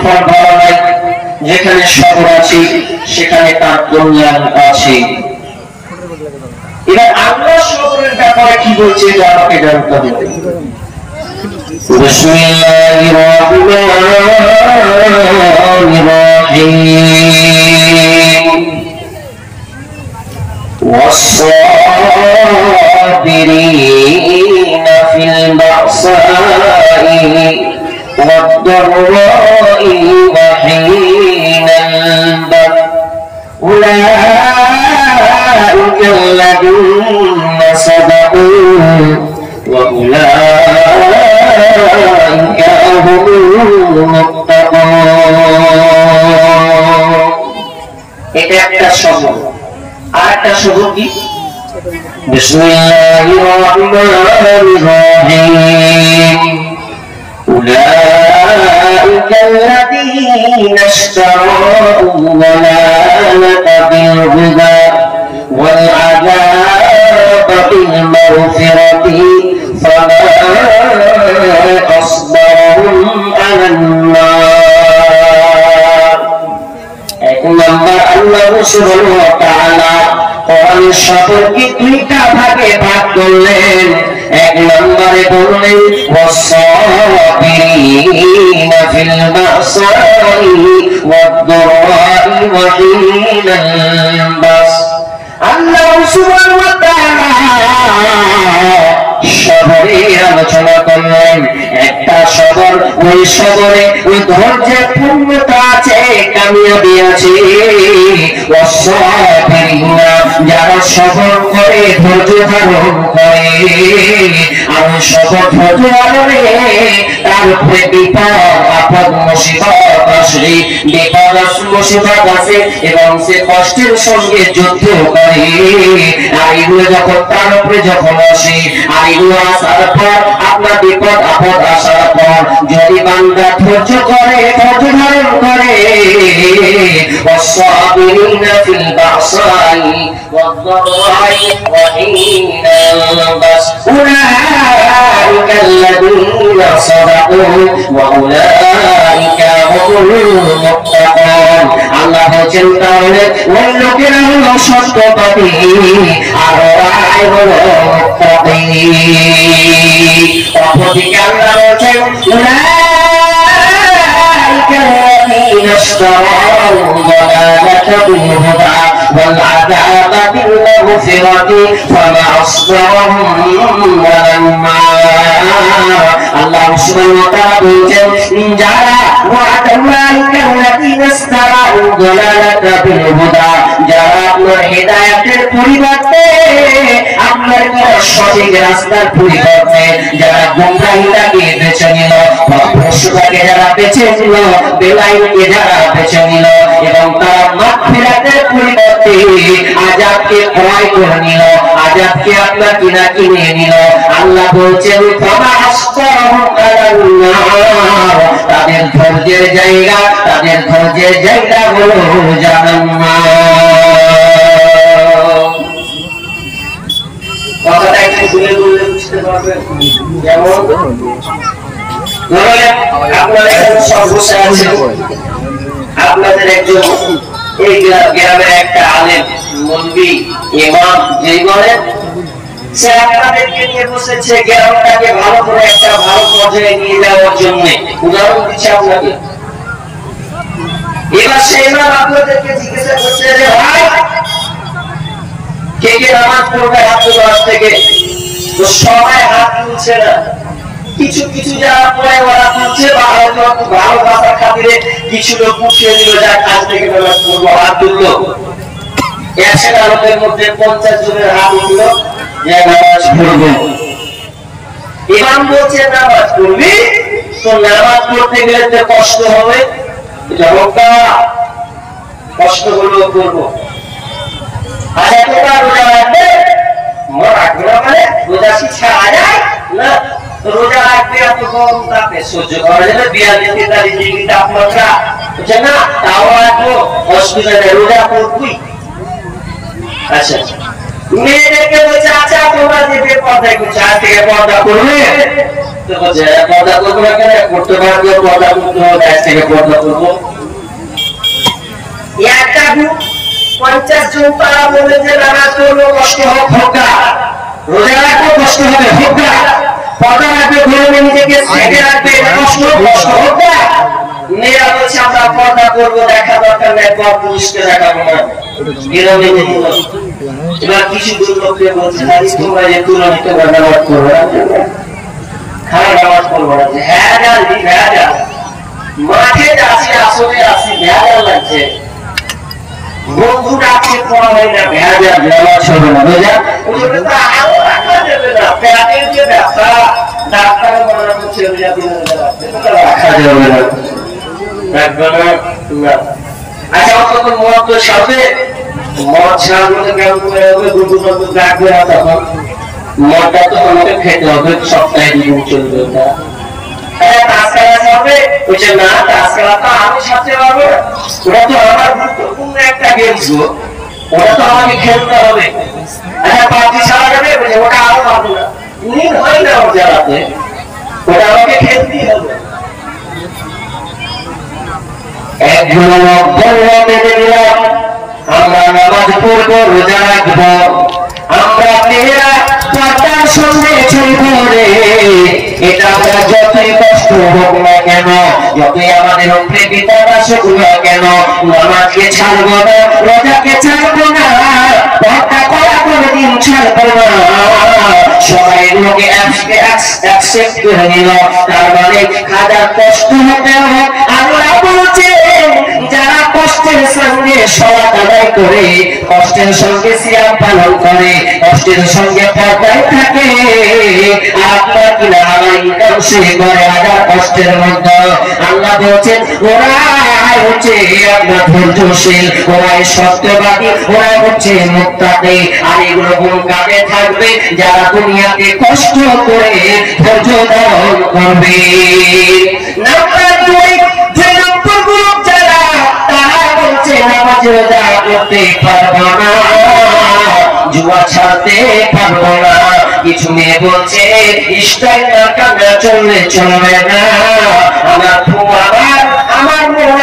ফলাফল ভালো নাই, যেখানে সবর আছে সেখানে তার কল্যাণ আছে। এবার আল্লাহ সবরের ব্যাপারে কি বলছে এটা আমাকে জানতে হবে। বিসমিল্লাহির রহমানির রহিম والصابرين في البأساء والضراء وحين البأس أولئك الذين صدقوا وأولئك هم المتقون। এটা একটা শব্দ। আরেকটা শব্দ কি? বিসমিল্লাহির রহমানির রহিম أولئك الذين اشتروا الضلالة بالهدى والعذاب بالمغفرة فما أصبرهم على النار। এক নম্বর আল্লাহ সুবহানাহু ওয়া তাআলা কোরআনের সফরকে দুইটা ভাগে ভাগ করলেন। এক নম্বরে বললেন ওয়াসসাবিরিনা ফিল বাসাই ওয়াদ-দারাই ওয়া হিনাল বাস। আল্লাহ সুবহানাহু ওয়া তাআলা সবরের আলোচনা করলেন। একটা সবর, ওই সবরে ওই ধৈর্যের পূর্ণতা আছে, কামিয়াবি আছে। ওয়াসসাবিরিনা যারা সবর করে, ধৈর্য ধারণ করে, আর সবর ধৈর্য ধারণে তার উপরে বিপদ আপদ মুসিবত আসে, বিপদ মুসিবত আসে এবং সে কষ্টের সঙ্গে যুদ্ধ করে। আর এগুলো যখন তার উপরে যখন আসে, আর এগুলো আসার পর আপনার বিপদ আপদ আসার পর যদি বান্দা ধৈর্য করে, ধৈর্য ধারণ করে, والصابرين في البأساء والضراء وحين البأس أولئك الذين صدقوا وأولئك هم المتقون। আল্লাহ বলেন তাহলে ওই লোকেরা হলো সত্যবাদী আর ওরাই হলো মুত্তাকি। অপরদিকে আল্লাহ বলেন أولئك الذين اشتروا الضلالة بالهدى والعذاب بالمغفرة فما أصبرهم على النار। আল্লাহ সুবহানাহু ওয়া তাআলা বলেন যারা أولئك الذين اشتروا الضلالة بالهدى যারা আপনার হেদায়েতের পরিবর্তে, আপনার সঠিক রাস্তার পরিবর্তে যারা গোমরাহিটাকে বেছে নিল, ভ্রষ্টতাকে যারা বেছে নিল, বেলাইনকে যারা বেছে নিল এবং তারা মাগফিরাতের পরিবর্তে আযাবকে ক্রয় করে নিল, আযাবকে আপনার কিনা কিনে নিল, আল্লাহ বলছেন ফামা আসফারহুম আলান নার, তাদের ধৈর্যের জায়গা, তাদের ধৈর্যের জায়গা হলো জাহান্নাম। কথাটা একটু শুনে বললে বুঝতে পারবেন। যেমন ধরেন আপনারা এখানে সব বসে আছেন, আপনাদের একজন এই গ্রামের একটা আলেম, মুলবি, ইমাম যেই বলেন, সে আপনাদেরকে নিয়ে বসেছে গ্রামটাকে ভালো করে একটা ভালো পর্যায়ে নিয়ে যাওয়ার জন্য। উদাহরণ দিচ্ছি আপনাকে। এবার সে ইমাম আপনাদেরকে জিজ্ঞাসা করছে যে ভাই কে কে নামাজ পড়বে হাত তুলো আজ থেকে। তো সবাই হাত তুলছে না, কিছু কিছু যারা পড়ে ওরা তুলছে, বা হয়তো ভালো ভাষার খাতিরে কিছু লোক উঠিয়ে দিল যা কাজ থেকে নামাজ পড়বো, হাত তুললো। 100 লোকের মধ্যে 50 জনের হাত উঠলো যে নামাজ পড়বো। ইমাম বলছে নামাজ পড়বি, তো নামাজ পড়তে গেলে তো কষ্ট হবে, কষ্ট হলেও করবো। আর এতটা রোজা রাখবে, রোজা ছাড়া যায় না, রোজা রাখবে এত গরম তাপে সহ্য করা যাবে, 42-43 ডিগ্রি তাপমাত্রা, বুঝছে না, তাও রাখবো, অসুবিধা নেই, রোজা করবি। আচ্ছা, মেয়েদেরকে বলছে আচ্ছা তোমরা যে পর্দায় করছে আজ থেকে পর্দা করবে, তো বলছে পর্দা করবো না কেন, করতে পারবো, পর্দা করতে হবে, দেশ থেকে পর্দা করবো। একটা গ্রুপ 50 জন তারা বলে যে নামাজ করবো, কষ্ট হোক হোক না, রোজা রাখবো কষ্ট হবে হোক না, পর্দা রাখবে, ঘরে নিজেকে ছেড়ে রাখবে কষ্ট হোক না। মেয়েরা বলছে আমরা পর্দা করবো, দেখা দরকার নেই, পর পুরুষকে দেখাবো না। এবার কিছু দুর্লোককে বলছে তোমরা যে তুলনি তোমরা নামাজ করবো না, খারাপ নামাজ করবো না, হ্যাঁ জানি হ্যাঁ জান, মাঠে আছি আসলে আছি ভেড়া লাগছে, বন্ধু ডাকছে পড়া হয় না, ভেড়া নামাজ হবে না, বোঝা ওগুলো তো আরো রাখা যাবে না, পেটের যে ব্যথা ডাক্তার মনে করছে রাখা যাবে না, রাখবে না। আচ্ছা অত মদ তো সাথে মদ ছাড়ার কেমন করে হবে, দুটো বন্ধু রাখবে না, তখন মদটা তো আমাকে খেতে হবে, সপ্তাহে 2 দিন চলবে। ওটা তাস খেলা হবে, বলছে না তাস খেলা তো আমি সাথে পারবো, ওটা তো আমার গুরুত্বপূর্ণ একটা গেমস গো, ওটা তো আমাকে খেলতে হবে। আচ্ছা পার্টি ছাড়া যাবে, বলছে ওটা আরো পারবো না, নীল হয় না ওর জায়গাতে, ওটা আমাকে খেলতেই হবে। একজন মেনে নিলাম, আমরা নামাজ পড়বো, রোজা রাখবো, আমরা মেয়েরা পর্দার সঙ্গে চলবো রে। এটা আমরা যতই কষ্ট হোক না কেন, যতই আমাদের উপরে বিপদ আসুক না কেন, নামাজকে ছাড়বো না, রোজাকে ছাড়বো না, পর্দা করা কোনোদিন ছাড়বো না। সবাই এগুলোকে অ্যাকসেপ্ট করে নিল, তার মানে হাজার কষ্ট হতে হোক, আল্লাহ বলছে যারা কষ্টের সঙ্গে সালাত আদায় করে, কষ্টের সঙ্গে সিয়াম পালন করে, কষ্টের সঙ্গে পর্দায় থাকে, আপনার কিনা আমার ইনকাম সে করে হাজার কষ্টের মধ্যে, আল্লাহ বলছেন ওরাই হচ্ছে আপনার ধৈর্যশীল, ওরাই সত্যবাদী, ওরাই হচ্ছে মুত্তাকি। আর এগুলো কোন কাজে থাকবে? যারা দুনিয়াতে কষ্ট করে ধৈর্য ধারণ করবে। নাম্বার 2 নামাজ রোজা করতে পারবো না, জুয়া ছাড়তে পারবো না। কিছু মেয়ে বলছে স্টাইল না চললে চলবে না, আমার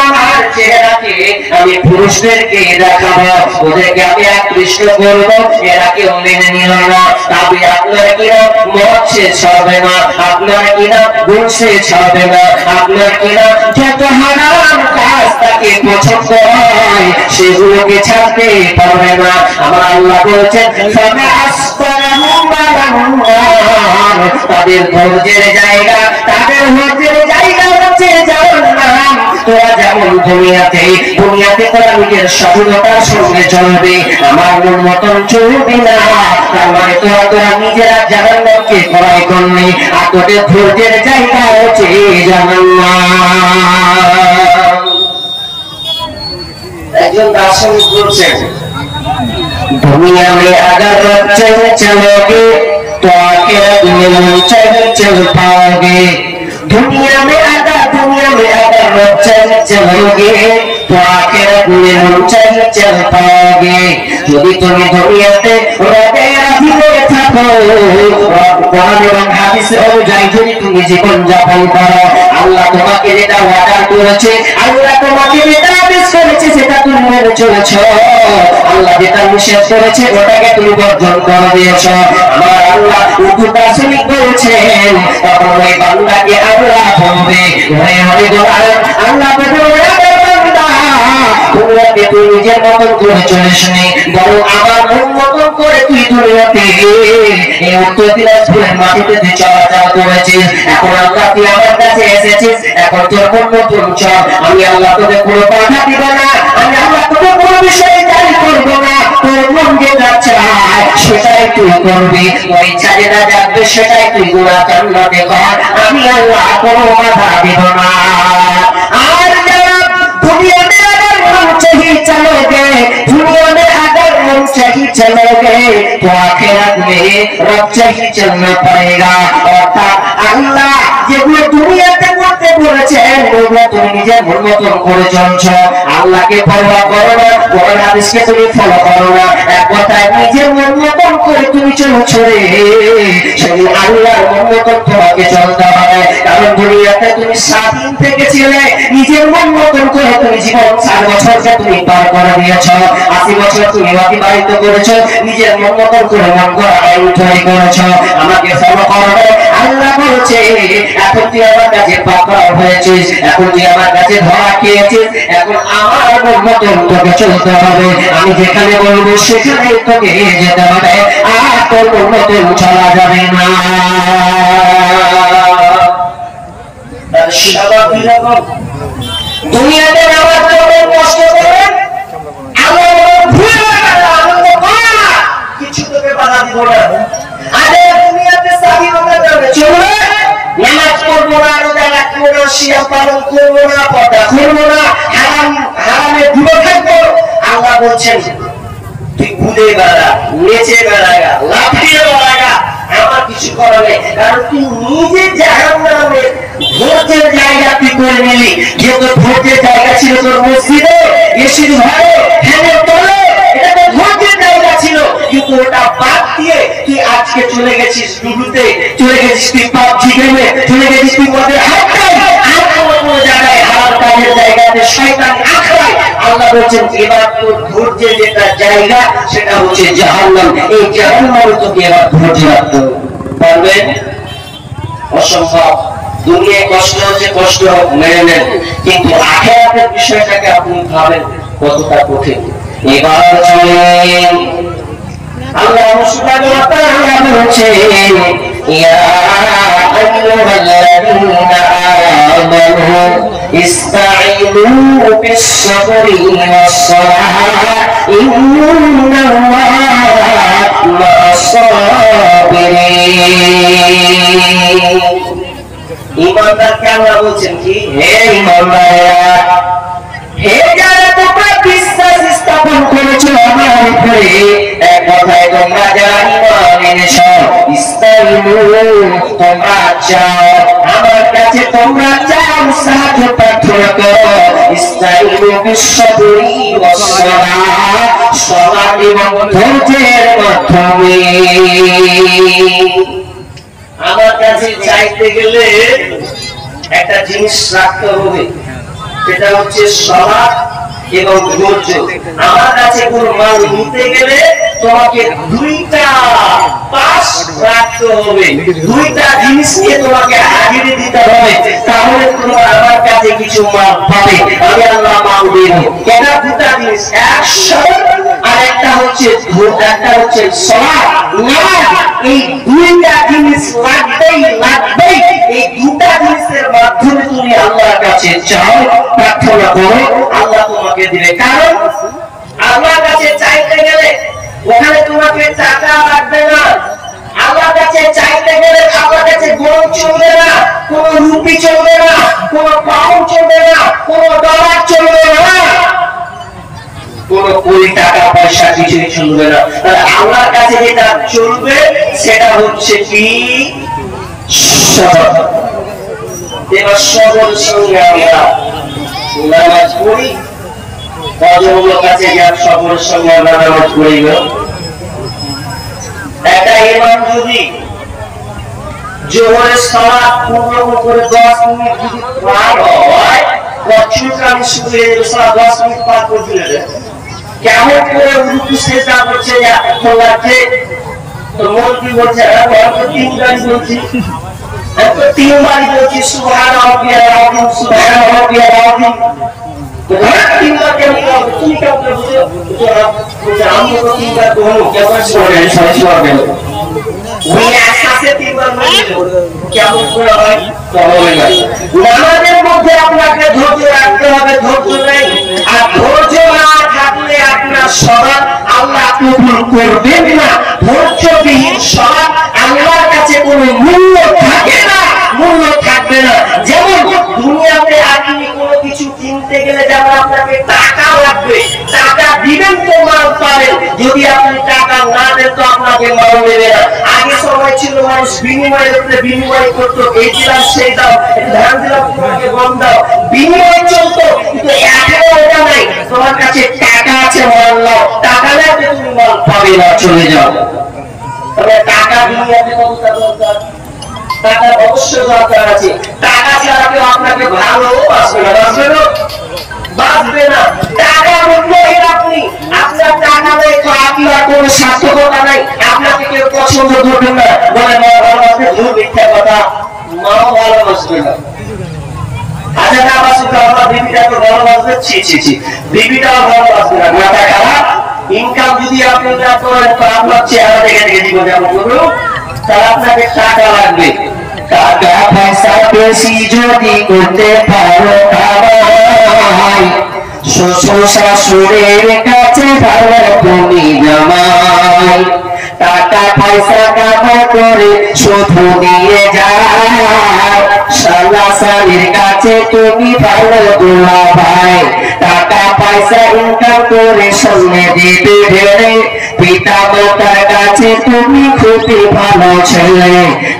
আমার চেহারাকে আমি পুরুষদেরকে দেখাবো, ওদেরকে আমি আকৃষ্ট করবো, এরা কেউ মেনে নিল না। তবে আপনার কিনা মদ সে ছাড়বে না, আপনার কিনা গুণ সে ছাড়বে না, আপনার কিনা যত হারাম কাজ তাকে পছন্দ হয় সেগুলোকে ছাড়তে পারবে না। আমার আল্লাহ বলছেন তাদের ধৈর্যের জায়গা, তাদের ধৈর্যের জায়গা হচ্ছে জাহান্নাম। তোরা যেমন দুনিয়াতে তোরা নিজের স্বাধীনতার সঙ্গে চলবে, আমার মন মতন চলবি না, তার মানে তোরা নিজেরা জাহান্নামকে ক্রয় করলি, আর তোদের ধৈর্যের জায়গা হচ্ছে জাহান্নাম। একজন দার্শনিক বলছেন दुनिया में अगर चलोगे तो आखिरत में चल पाओगे, दुनिया में अगर चलोगे तो आखिरत में चल पाओगे। यदि तुम्हें दुनियाते रबे राधिले থাকো, কোরআন এবং হাদিসে অনুযায়ী যদি তুমি জীবন যাপন করো, আল্লাহ তোমাকে যেটা ওয়াদা করেছে, আল্লাহ তোমাকে যেটা আদেশ করেছে সেটা তুমি মেনে চলেছো, আল্লাহ যেটা নিষেধ করেছে ওটাকে তুমি বর্জন করে দিয়েছো। আমার আল্লাহ দার্শনিক বলছেন, তখন ওই বান্দাকে আল্লাহ বলবে, আল্লাহ দুনিয়াতে তুই নিজের মতন করে চলিস নি, বরং আমার মন মতন করে তুই দুনিয়াতে এই উত্তর দিনাজপুরের মাটিতে তুই চলাচল করেছিস। এখন আল্লাহ তুই আমার কাছে এসেছিস, এখন তোর মন মতন চল। আমি আল্লাহ তোকে কোনো বাধা দিব না, আমি আল্লাহ তোকে কোনো বিষয়ে জারি করবো না, তোর মন যেটা চায় সেটাই তুই করবি, ওই ইচ্ছা যেটা জানবে সেটাই তুই গুনাহ কান্নাতে কর, আমি আল্লাহ কোনো বাধা দিব না। আর যারা দুনিয়াতে चाहिए चलोगे, दुनिया में अगर हम चाहिए चलोगे तो आखिरत में रब चाहिए चलना पड़ेगा। अर्थात अल्लाह যেগুলো দুনিয়াতে করতে বলেছেন বলবো তুমি নিজের মন মতন করে চলছো, আল্লাহকে পরোয়া করো না, কোরআন হাদিসকে তুমি ফলো করো না, এক কথায় নিজের মন মতন করে তুমি চলছো রে, সেই আল্লাহর মন মতন তোমাকে চলতে হবে। কারণ দুনিয়াতে তুমি স্বাধীন থেকেছিলে, নিজের মন মতন করে তুমি জীবন 60 বছরকে তুমি পার করে দিয়েছো, 80 বছর তুমি অতিবাহিত করেছো, নিজের মন মতন করে মন করা আইন তৈরি করেছো। আমাকে ফলো করবে আল্লাহ বলছে, এখন তুই আমার কাছে পাকড়াও হয়েছিস, এখন তুই আমার কাছে ধরা খেয়েছিস, এখন আমার মন মতন তোকে চলতে হবে, আমি যেখানে বলবো সেখানেই তোকে যেতে হবে, আর তোর মন মতন চলা যাবে না। দুনিয়াতে আমার জন্য কষ্ট করেন, কিছু তোকে বাধা দিব না। আরে দুনিয়াতে স্বাধীনতা যাবে চলবে, নামাজ পড়বো না, রোজা রাখবো না, সিয়াম পালন করবো না, পর্দা করবো না, হারামে দূরে থাকবো। আল্লাহ বলছেন তুই ঘুরে বেড়া, নেচে বেড়াগা, লাফিয়ে বেড়াগা, আমার কিছু করার নেই। কারণ তুই নিজে জাহান্নামে ভোটের জায়গা তুই করে নিলি, যেহেতু ভোটের জায়গা ছিল তোর মসজিদে, এসির ঘরে, ফ্যানের তলে, এটা তো ভোটের জায়গা ছিল, কিন্তু ওটা বাদ দিয়ে তুই আজকে চলে গেছিস ডুবুতে, চলে গেছিস তুই পাবজি গেমে, চলে গেছিস তুই মদের হাতটাই, আর কোনো জায়গায় হারাম কাজের জায়গাতে শয়তান আখড়ায়। আল্লাহ বলছেন এবার তোর ধৈর্যের যেটা জায়গা সেটা হচ্ছে জাহান্নাম, এই জাহান্নামে তোকে এবার ধৈর্য রাখতে পারবেন? অসম্ভব। দুনিয়ায় কষ্ট হচ্ছে, কষ্ট হোক, মেনে নেন, কিন্তু আখিরাতের বিষয়টাকে আপনি ভাবেন কতটা কঠিন। এবার চলেন আল্লাহ সুবহানাহু ওয়া তাআলা বলেছেন, ইয়া আইয়ুহাল্লাযীনা আমানু ইসতাঈনু বিস-সাবরি ওয়াস-সালাহ ইন্নাল্লাহা মা'আস-সাবিরিন। ঈমানদারকে আল্লাহ বলছেন কি, হে ঈমানদাররা, হে যারা তোমরা বিশ্বাস স্থাপন করেছো আমার উপরে, এক কথায় তোমরা যারা ঈমান এনেছো, ইসতাঈনু তোমরা চাও আমার কাছে, তোমরা চাও সাহায্য প্রার্থনা করো, ইসতাঈনু বিস-সাবরি ওয়াস-সালাহ, সালাত এবং ধৈর্যের মাধ্যমে। আমার কাছে চাইতে গেলে একটা জিনিস রাখতে হবে, সেটা হচ্ছে সালাত এবং ধৈর্য। আমার কাছে কোন মাল নিতে গেলে তোমাকে দুইটা পাশ রাখতে হবে, দুইটা জিনিস নিয়ে তোমাকে হাজিরি দিতে হবে, তাহলে তোমরা আমার কাছে কিছু মাল পাবে, আমি আল্লাহ মাল দেব। কেন দুটা জিনিস একসাথে, আর একটা হচ্ছে সালাত, নামাজ, এই দুইটা জিনিস লাগবেই লাগবেই। এই দুটা জিনিসের মাধ্যমে তুমি আল্লাহর কাছে চাও, প্রার্থনা করো, আল্লাহ তোমাকে দিবে। কারণ আল্লাহর কাছে চাইতে গেলে ওখানে তোমাকে টাকা লাগবে না, আল্লাহর কাছে চাইতে গেলে আল্লাহর কাছে গোল চলবে না, কোন রুপি চলবে না, কোন পাউন্ড চলবে না, কোন ডলার চলবে না, কোন কোটি টাকা পয়সা কিছুই চলবে না। আল্লাহর কাছে যেটা চলবে সেটা হচ্ছে কি, সবর। এবার সবর সঙ্গে আমরা নামাজ পড়ি, ফজরের কাছে যা সবরের সঙ্গে আমরা নামাজ পড়িব। একটা ইমাম যদি জোহরের সালাত পূর্ণ করে 10 মিনিট যদি পার হয়, কচ্ছুটা আমি শুধু এই 10 মিনিট পার করে দিলে কেমন করে রুকু সেজদা করছে, এখন লাগছে তো মন কি বলছে, আমি 3 বলছি, আমি 3 বার বলছি সুবহান রাব্বিয়াল আযীম, সুবহান রাব্বিয়াল আযীম। তো 3 বার কেন তুমি কেন বুঝছো, আমি তো 3 বার বলবো, কেমন করে সবাই করবেন, ওই আশাতে 3 বার বলবো, কেমন করে হয় তবে না। নামাজের মধ্যে আপনাকে ধৈর্য রাখতে হবে, ধৈর্য নেই, আর ধৈর্য না থাকলে আপনার সালাত আল্লাহ কবুল করবেন না। ধৈর্যবিহীন সালাত আল্লাহর কাছে কোনো মূল্য থাকে না, মূল্য থাকবে না। যেমন দুনিয়াতে আপনি কোনো কিছু কিনতে গেলে যেমন আপনাকে টাকা লাগবে, টাকা দিবেন তো মাল পাবেন, যদি আপনি টাকা না দেন তো আপনাকে মাল দেবে না। আগে সময় সময় ছিল মানুষ বিনিময়ের উপরে বিনিময় করতো, এই দিলাম সেই দাও, ধান দিলাম তোমাকে গম দাও, বিনিময় চলতো। কিন্তু এখন ওটা নাই, তোমার কাছে টাকা আছে মাল নাও, টাকা নাও তুমি মাল পাবে না, চলে যাও। তবে টাকা দুনিয়াতে কতটা দরকার, টাকার অবশ্যই দরকার আছে। টাকা ছাড়া কেউ আপনাকে ভালোবাসবে না, বাঁচবে না। টাকা মূল্যহীন আপনি, আপনার টাকা নেই তো আপনার কোনো সার্থকতা নাই, আপনাকে কেউ পছন্দ করবে না, বলে মা ভালোবাসবে, ভুল মিথ্যা কথা, মাও ভালোবাসবে না। আচ্ছা না বাসুক আপনার বিবিটা তো ভালোবাসবে, ছি ছি ছি, বিবিটাও ভালোবাসবে না। মাথা খারাপ। ইনকাম যদি আপনি না করেন তো আপনার চেহারা দেখে দেখে জীবনযাপন করুন, তাহলে আপনাকে টাকা লাগবে। টাকা পয়সা বেশি যদি করতে পারো কামাই, শ্বশুর শাশুড়ির কাছে ভালো তুমি জামাই। টাকা পয়সা কামাই করে শুধু নিয়ে যাও, শালা শালির কাছে তুমি ভালো দুলা ভাই। টাকা পয়সা ইনকাম করে সামনে দিতে ঢেলে, পিতা মাতার কাছে তুমি খুবই ভালো ছেলে।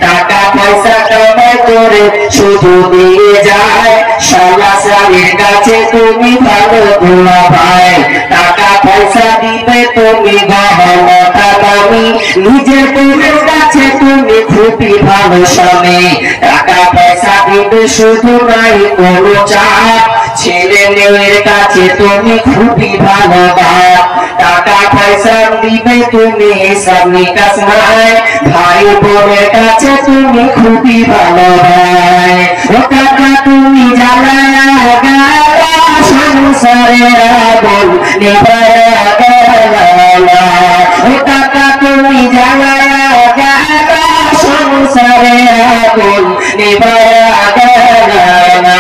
টাকা পয়সা কামাই করে শুধু নিয়ে যায়, শালা শালির কাছে তুমি ভালো দুলা ভাই। টাকা পয়সা দিবে তুমি গহনা দামি, নিজের বউয়ের কাছে তুমি খুবই ভালো স্বামী। টাকা পয়সা দিবে শুধু নাই কোনো চাপ, ছেলে মেয়ের কাছে তুমি খুবই ভালো বাপ। টাকা পয়সা দিবে তুমি হিসাব নিকাশ নাই, ভাই বোনের কাছে তুমি খুবই ভালো ভাই। ও টাকা তুমি জ্বালায়া গেলা, সংসারের আগুন নিভায়া গেলা। ও টাকা তুমি জ্বালায়া গেলা, সংসারের আগুন নিভায়া গেলা।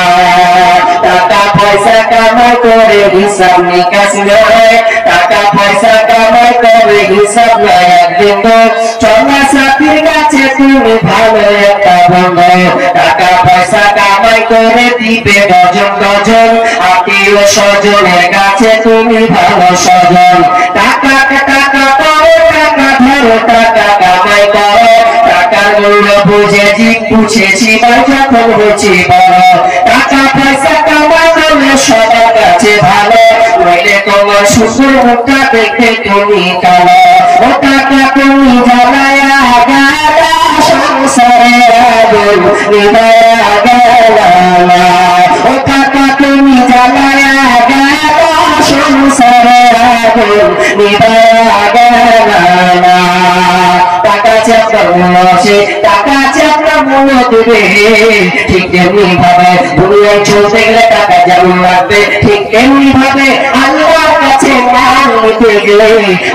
টাকা পয়সা কামাই করে হিসাব নিকাশ নয়, টাকা পয়সা কামাই করে হিসাব নয়। একদিন তো চলা সাথীর কাছে তুমি ভালো একটা বন্ধু, টাকা পয়সা কামাই করে দিবে ডজন ডজন, আত্মীয় স্বজনের কাছে তুমি ভালো স্বজন। টাকা টাকা করো, টাকা ধরো, টাকা কামাই করো, টাকার মূল্য বুঝেছি বুঝেছি যখন হয়েছি বড়। টাকা পয়সা কামাই করলে সবার কাছে ভালো, নইলে তোমার শ্বশুর মুখটা দেখে তুমি কালো। ও টাকা তুমি জ্বালায়া গেলা, সংসারের আগুন নিভায়া গেলা। ও টাকা তুমি জ্বালায়া গেলা, সংসারের আগুন নিভায়া গেলা। টাকা চাপটা মূল্য আছে, টাকা চাপটা মূল্য দেবে, ঠিক তেমনি ভাবে দুনিয়ায় চলতে গেলে টাকা যেমন লাগবে, ঠিক তেমনি ভাবে আল্লাহর কাছে মান নিতে গেলে,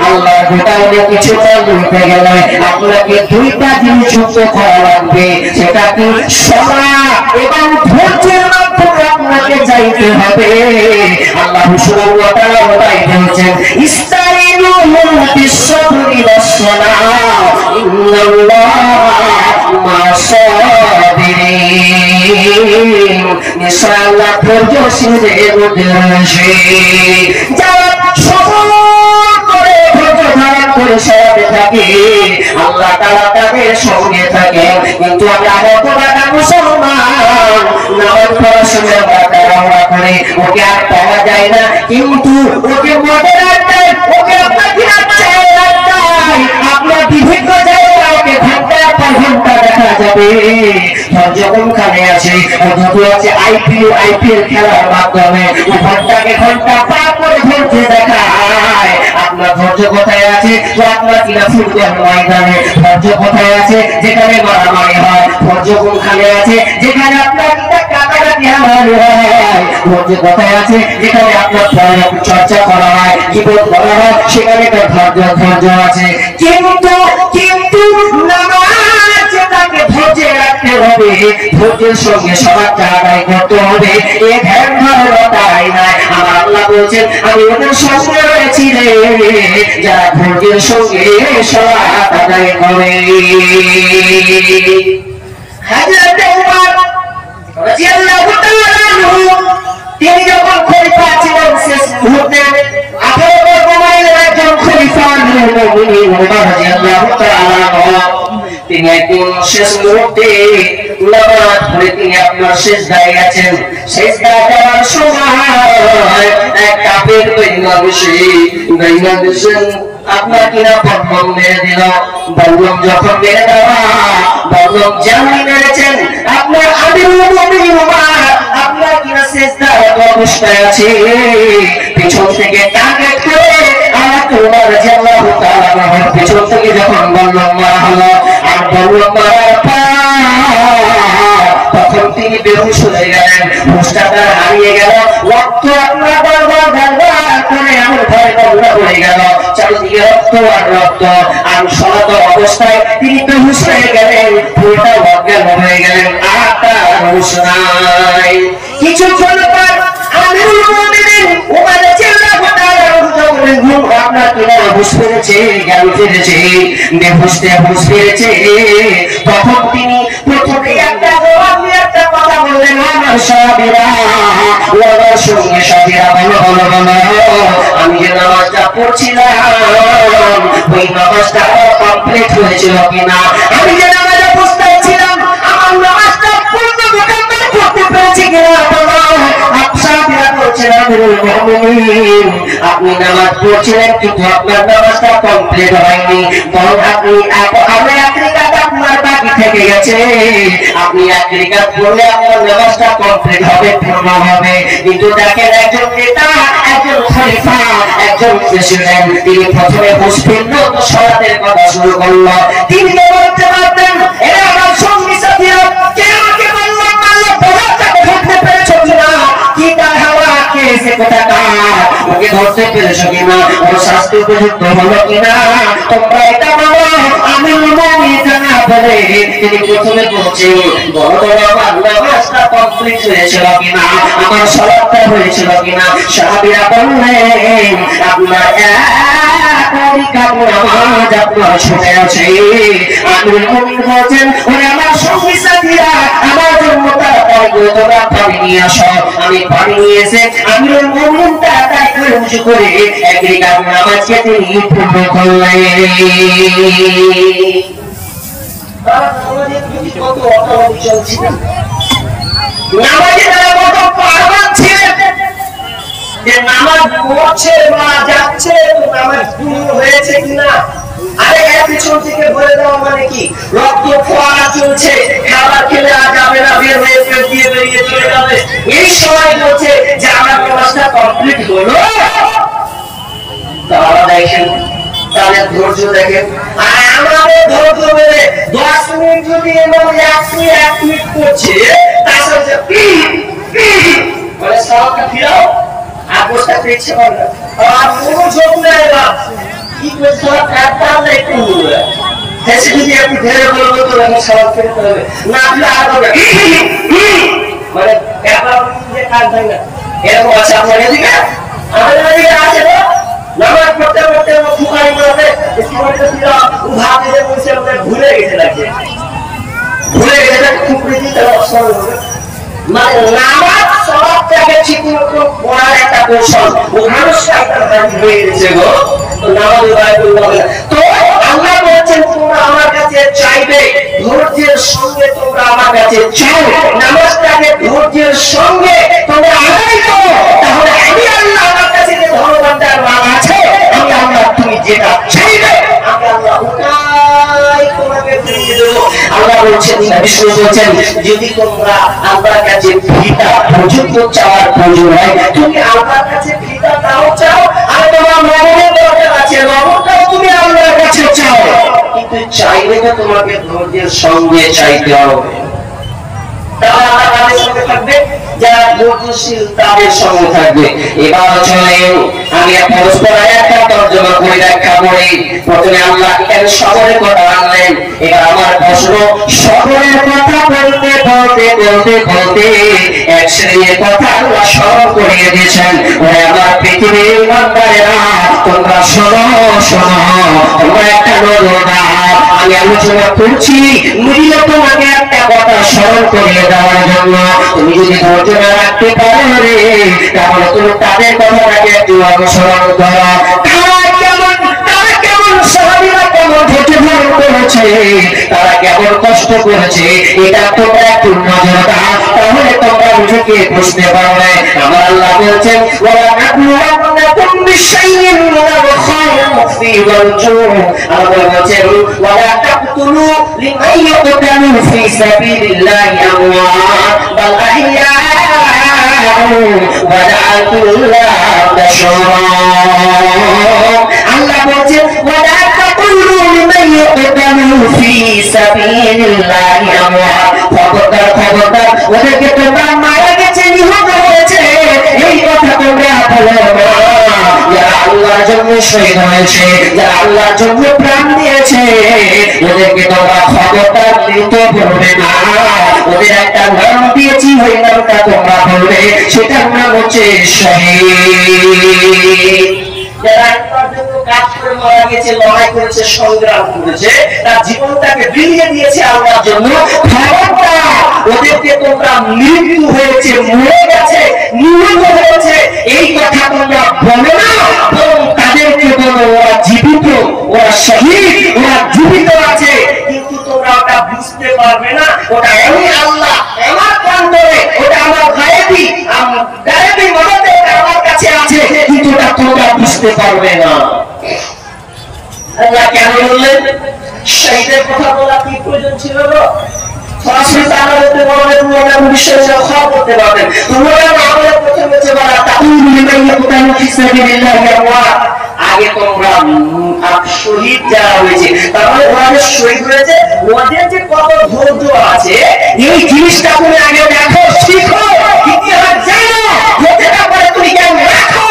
আল্লাহর গোটালে কিছু মান নিতে গেলে আপনাকে দুইটা জিনিস যুক্ত করা লাগবে। সেটা কি? সময় এবং ধৈর্যের মাধ্যমে আপনাকে যাইতে হবে। আল্লাহ সুবহানাহু ওয়া তাআলা তাই বলেছেন, ইস্তাইনু বিস-সাবরি ওয়াস-সালাহ, ইন্নাল্লাহা মা'আস-সাবিরিন। ইনশাআল্লাহ ধৈর্যশীলদের মধ্যে রয়েছে যারা সবর করে ধৈর্য ধারণ করে সাথে থাকে, আল্লাহ তাআলা তাদের সঙ্গে থাকে। কিন্তু আমরা হতভাগা মুসলমান, নামাজ পড়ার সময় আমরা তাড়াহুড়া করে, ওকে আর পাওয়া যায় না, কিন্তু ওকে মনে রাখতেন, ওকে আপনাকে আপনার বিভিন্ন জায়গায় ওকে ঘন্টার পর ঘন্টা দেখা যাবে। যখন খানে আছে দুটো আছে আইপিএল খেলার মাধ্যমে ঘন্টাকে ঘন্টা পার করে ধরতে দেখায়। আপনার ধৈর্য কোথায় আছে? আপনার কিনা ফুটবল ময়দানে ধৈর্য কোথায় আছে? যেখানে মারামারি হয়। ধৈর্য কোনখানে আছে? যেখানে আপনার কিনা কাটাকাটি হামারি হয়। ধৈর্য কোথায় আছে? যেখানে আপনার চর্চা করা হয়, কিবোর্ড করা হয়, সেখানে ধৈর্য আছে। কিন্তু নামাজটাকে ধৈর্য রাখতে হবে, ধৈর্যের সঙ্গে সবাইকে আদায় করতে হবে। এ ধ্যান ধারণাটাই নাই। আমার আল্লাহ বলছেন, আমি ওদের সঙ্গে রয়েছি রে যারা ধৈর্যের সঙ্গে সবাই আদায় করে। হযরত উমর রাদিয়াল্লাহু তাআলা আনহু তিনি যখন খলিফা ছিলেন শেষ মুহূর্তে 18 বর্গ মাইলের একজন খলিফা আমিরুল মুমিনিন উমর রাদিয়াল্লাহু তাআলা আনহু তিনি একদিন শেষ মুহূর্তে নামাজ পড়ে তিনি আপনার সিজদায় আছেন। সিজদায় যাওয়ার সময় এক কাফের বেঈমান আপনার কিনা বন্ধন মেরে দিল। বন্ধন যখন মেরে দেওয়া, বন্ধন যেমন মেরেছেন আপনার আমিরুল মুমিনিন ওমর আপনার কিনা সিজদায় অবস্থায় আছে, পিছন থেকে টার্গেট করে ওমর রাদিয়াল্লাহু তাআলা আনহু পিছন থেকে যখন বন্ধন মারা হলো, আর বন্ধন মারার পর তখন তিনি বেহুশ হয়ে গেলেন, হুঁশটা তার হারিয়ে গেল, রক্ত আপনার বারবার করে এমন ভয় বন্যা পড়ে গেল, চারিদিকে রক্ত আর রক্ত, আর সনাত অবস্থায় তিনি বেহুশ হয়ে গেলেন, পুরোটা অজ্ঞান হয়ে গেলেন, আর তার হুঁশ নাই। কিছুক্ষণ পর আমিরুল মুমিনিন ওমর রাদিয়াল্লাহু তাআলা আপনার কিনা হুঁশ ফিরেছে, জ্ঞান ফিরেছে, বেহুশতে হুঁশ ফিরেছে, তখন তিনি প্রথমে একটা জবাব দিয়ে একটা কথা বললেন, আমার সাহাবীরা, ওনার সঙ্গে সাথীরা, বলো বলো বলো, আমি যে নামাজটা পড়ছিলাম ওই নামাজটা কমপ্লিট হয়েছিল কিনা, আমি যে নামাজে বসতে ছিলাম আমার নামাজটা পূর্ণ মোকাম্মল করতে পেরেছি কিনা। সাহাবীরা বলছেন, আমিরুল মুমিনিন আপনি নামাজ পড়ছিলেন কিন্তু আপনার নামাজটা কমপ্লিট হয়নি, বরং আপনি এক রাকাত আপনার বাকি থেকে গেছে, আপনি এক রাকাত পড়লে আপনার নামাজটা কমপ্লিট হবে, পূর্ণ হবে। কিন্তু দেখেন একজন নেতা, একজন খলিফা, একজন প্রেসিডেন্ট, তিনি প্রথমে হুঁশ ফিরল তো সালাতের কথা শুরু করলো। তিনি তো বলতে পারতেন, এরা আমার সঙ্গী সাথীরা, কে আমাকে বললাম মারলো, বলাটাকে ধরতে পেরেছ কিনা, কি তার হাওয়া কে এসে কোথাকার, ওকে ধরতে পেরেছ কিনা, ওর শাস্তি উপযুক্ত হলো কিনা, তোমরা এটা বলো। আমিরুল মুমিনিন জানা বলে তিনি প্রথমে বলছেন, বড় বড় আমার নামাজটা কমপ্লিট হয়েছিল কিনা, আমার সালাতটা হয়েছিল কিনা। সাহাবীরা বললেন, আপনার নামাজ আপনার ছুটে আছে। আমিরুল মুমিনিন বলছেন, ওরে আমার সঙ্গী সাথীরা, আমার জন্য তাড়াতাড়ি করে তোমরা পানি নিয়ে আসো। আমি পানি নিয়ে এসে আমিরুল মুমিনিন তাড়াতাড়ি করে উঁচু করে এক রাকাত নামাজকে তিনি পূর্ণ করলেন। কত অপরাধী চলছিলেন, নামাজে তারা কত পারবান ছিলেন, যে নামাজ পড়ছে বা যাচ্ছে তো নামাজ পূর্ণ হয়েছে কিনা। আরে এর পিছন থেকে বলে দেওয়া মানে কি, রক্ত ফোয়ারা চলছে, খাবার খেলে আর যাবে না, বের হয়ে পেট দিয়ে বেরিয়ে চলে যাবে, এই সময় বলছে যে আমার নামাজটা কমপ্লিট হলো। তারা দেখেন, তাদের ধৈর্য দেখেন, আর আমাদের ধৈর্য বেড়ে 10 মিনিট যদি এমন 1 মিনিট করছে, তার সাথে বলে সালাতটা ফিরাও, আর বসতে পেয়েছে না, আর কোনো যোগ নেই না, কি করছে সালাত একটা না একটু হলো, হেসে যদি আপনি ধরে বলবো তো আমি সালাত ফিরতে হবে না, আপনি আর বলবেন মানে একবার যে কাজ হয় না, এরকম আছে আপনার এদিকে, আমাদের এদিকে আছে না, নামাজ পড়তে পড়তে ফুকারি মারবে, ইসলামে তো ভাব দিয়ে বলছে আমরা ভুলে গেছে নাকি, ভুলে গেছে না, কুকুরে দিতে অসল হবে। মানে নামাজ সালাতটাকে ঠিকমতো পড়ার একটা কৌশল, ও মানুষটা একটা হয়ে গেছে গো, তো নামাজ হবে। তো আল্লাহ বলছেন, তোমরা আমার কাছে চাইবে, ধৈর্যের সঙ্গে তোমরা আমার কাছে চাও, নামাজটাকে ধৈর্যের সঙ্গে তোমরা আদায় করো, তাহলে আমি আল্লাহ আমার কাছে যে ধর্মবান্দার মাল আছে, আমি আল্লাহ তুমি যেটা চাইবে আমি আল্লাহ ওটাই তোমাকে ফিরিয়ে দেবো। আল্লাহ বলছেন, বিষ্ণু বলছেন, যদি তোমরা আল্লাহর কাছে ফিতা পর্যন্ত চাওয়ার প্রয়োজন হয়, তুমি আল্লাহর কাছে ফিতা তাও চাও, আর তোমার মনের দরকার আছে, মনটাও তুমি আল্লাহর কাছে চাও, কিন্তু চাইলে তো তোমাকে ধৈর্যের সঙ্গে চাইতে হবে। তাহলে আল্লাহ তাদের সঙ্গে থাকবে, যারা ধৈর্যশীল তাদের সঙ্গে থাকবে। এবার চলেন আমি পরস্পর একটা তর্জমা করে ব্যাখ্যা করি। প্রথমে আল্লাহ এখানে সবরের কথা আনলেন, এবার আমার প্রশ্ন, সবরের কথা বলতে বলতে বলতে বলতে এক শ্রেণীর কথা আল্লাহ স্মরণ করিয়ে দিয়েছেন। ওরে আমার পৃথিবীর ইমানদারেরা, তোমরা শোনো শোনো, তোমরা একটা নজর দাও, আমি আলোচনা করছি মিডিয়া তোমাকে একটা কথা স্মরণ করিয়ে দেওয়ার জন্য। তুমি যদি ধৈর্য না রাখতে পারো রে, তাহলে তুমি তাদের কথাটাকে একটু অনুসরণ করো। তারা কেমন সাহাবীরা কেমন ধৈর্য ধারণ করেছে, তারা কেমন কষ্ট করেছে, এটা তোমরা একটু নজর দাও, তাহলে তোমরা নিজেকে বুঝতে পারবে। আমার আল্লাহ বলছেন ওয়ালা নাবলুওয়ান্নাকুম বিশাইইন মিনাল খাউফি ওয়াল জু', আল্লাহ বলছেন ওয়ালা তাকতুলু লিমান ইয়াকতালু ফি সাবিলিল্লাহি আমওয়াত বাল আহইয়া'উ ওয়ালাকিল্লাহ তাশউরুন। আল্লাহ বলছেন ওয়ালা তাকুলু লিমান ইয়াকতালু ফি সাবিলিল্লাহি আমওয়াত, খবরদার ওদেরকে তোমরা মারা গেছে, নিহত হয়েছে এই কথা তোমরা বলো না। যারা আল্লাহর জন্য শহীদ হয়েছে, যারা আল্লাহর জন্য প্রাণ দিয়েছে, ওদেরকে তোমরা খবরদার মৃত বলবে না। ওদের একটা নাম দিয়েছি, ওই নামটা তোমরা বলবে, সেটার নাম হচ্ছে শহীদ। যারা আল্লাহর জন্য কাজ করে মারা গেছে, লড়াই করেছে, সংগ্রাম করেছে, তার জীবনটাকে বিলিয়ে দিয়েছে আল্লাহর জন্য, খবরদার ওদেরকে তোমরা মৃত্যু হয়েছে, মরে গেছে, নিহত হয়েছে এই কথা তোমরা বলো না, বরং তাদেরকে বলো ওরা জীবিত, ওরা শহীদ, ওরা জীবিত আছে। কিন্তু তোমরা ওটা বুঝতে পারবে না, ওটা আমি আল্লাহ আমার প্রান্তরে, ওটা আমার গায়েবী মদতে আমার কাছে আছে, কিন্তু ওটা তোমরা বুঝতে পারবে না। আল্লাহ কেন বললেন? শহীদের কথা বলা কি প্রয়োজন ছিল? সরাসরি তারা বলতে পারবেন, তোমরা বিষয়ে খবর করতে পারবেন। তোমরা আমাদের প্রথমে যে বলা তাকুলু লিমান ইয়াকতালু ফি সাবিলিল্লাহি আমওয়াত, আগে তোমরা শহীদ যারা হয়েছে, তাহলে ওরা যে শহীদ হয়েছে, ওদের যে কত ধৈর্য আছে, এই জিনিসটা তুমি আগে দেখো, শিখো, ইতিহাস জানো, যেটা পরে তুমি জ্ঞান রাখো,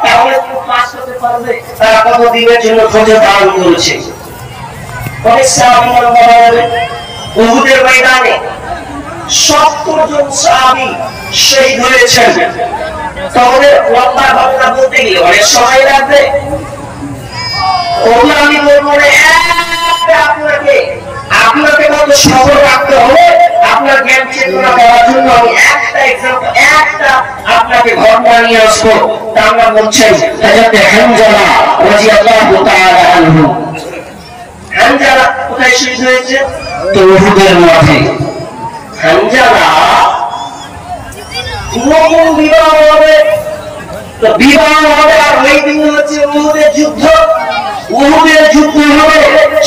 তাহলে তুমি পাস করতে পারবে। তারা কত দিনের জন্য ধৈর্য ধারণ করেছে। অনেক সাহাবী বলা যাবে উহুদের ময়দানে 70 জন সাহাবী শহীদ হয়েছেন। তাহলে লম্বা ঘটনা বলতে গেলে অনেক সময় লাগবে। ওগুলো আমি বলবো আপনাকে কত সবর রাখতে হবে, আপনার জ্ঞান চেতনা দেওয়ার জন্য আমি একটা এক্সাম্পল, একটা আপনাকে ঘটনা নিয়ে আসবো। তা আমরা বলছেন হযরত হানজালা রাদিয়াল্লাহু তাআলা আনহু। হানজালা কোথায় শহীদ হয়েছে? উহুদের মাঠে। হানজালা নতুন বিবাহ হবে, তো বিবাহ হবে, আর ওই দিন হচ্ছে উহুদের যুদ্ধ। উহুদের যুদ্ধ হবে,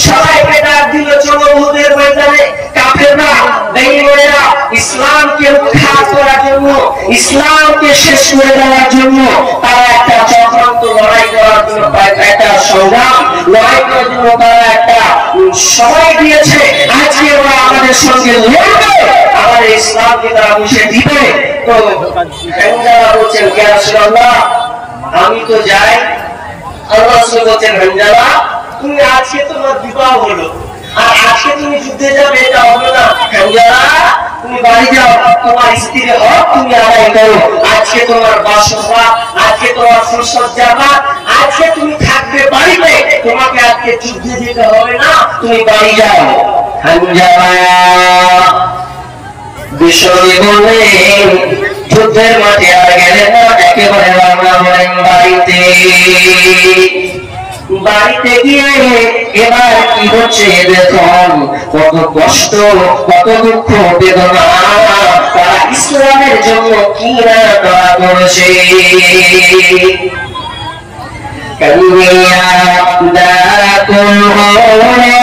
সবাইকে ডাক দিল চলো উহুদের ময়দানে। কাফেররা, বেঈমানেরা ইসলামকে উৎখাত করার জন্য, ইসলামকে শেষ করে দেওয়ার জন্য তারা একটা চক্রান্ত লড়াই করার জন্য, একটা সংগ্রাম লড়াই করার জন্য তারা একটা সময় দিয়েছে। আজকে ওরা আমাদের সঙ্গে লড়বে, আমাদের ইসলামকে তারা মুছে দিবে। তো হানজালা বলছেন ইয়া রাসূলুল্লাহ আমি তো যাই। আল্লাহ রাসূল বলছেন হানজালা তুমি আজকে তোমার বিবাহ হলো, আর আজকে তুমি যুদ্ধে যাবে এটা হবে না। হানজালা তুমি বাড়ি যাও, তোমার স্ত্রীর হক তুমি আদায় করো। আজকে তোমার বাসভা, আজকে তোমার ফুলসজ্জা, আজকে তুমি থাকবে বাড়িতে, তোমাকে আজকে যুদ্ধে যেতে হবে না, তুমি বাড়ি যাও। হানজালা বিষয় বললেন যুদ্ধের মাঠে আর গেলেন না, একেবারে রওনা হলেন বাড়িতে। বাড়িতে গিয়ে এবার কি হচ্ছে দেখুন, কত কষ্ট, কত দুঃখ বেদনা, তারা ইসলামের জন্য কি না তারা করেছে। কান্নিয়া দাকুল হরে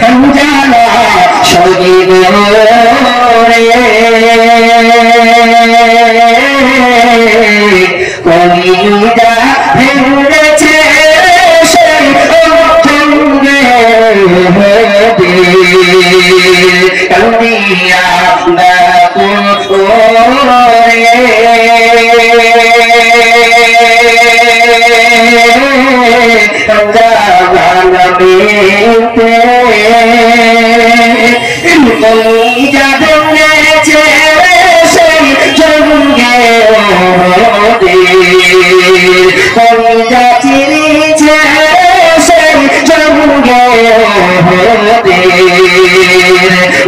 হানজালা শহীদ রে কলিজা ভেঙেছে সেই অঙ্গে কান্নিয়া দাকুল হরে কলিজা ভেঙেছে সেই জঙ্গে কলিজা চিরিছে সেই জঙ্গে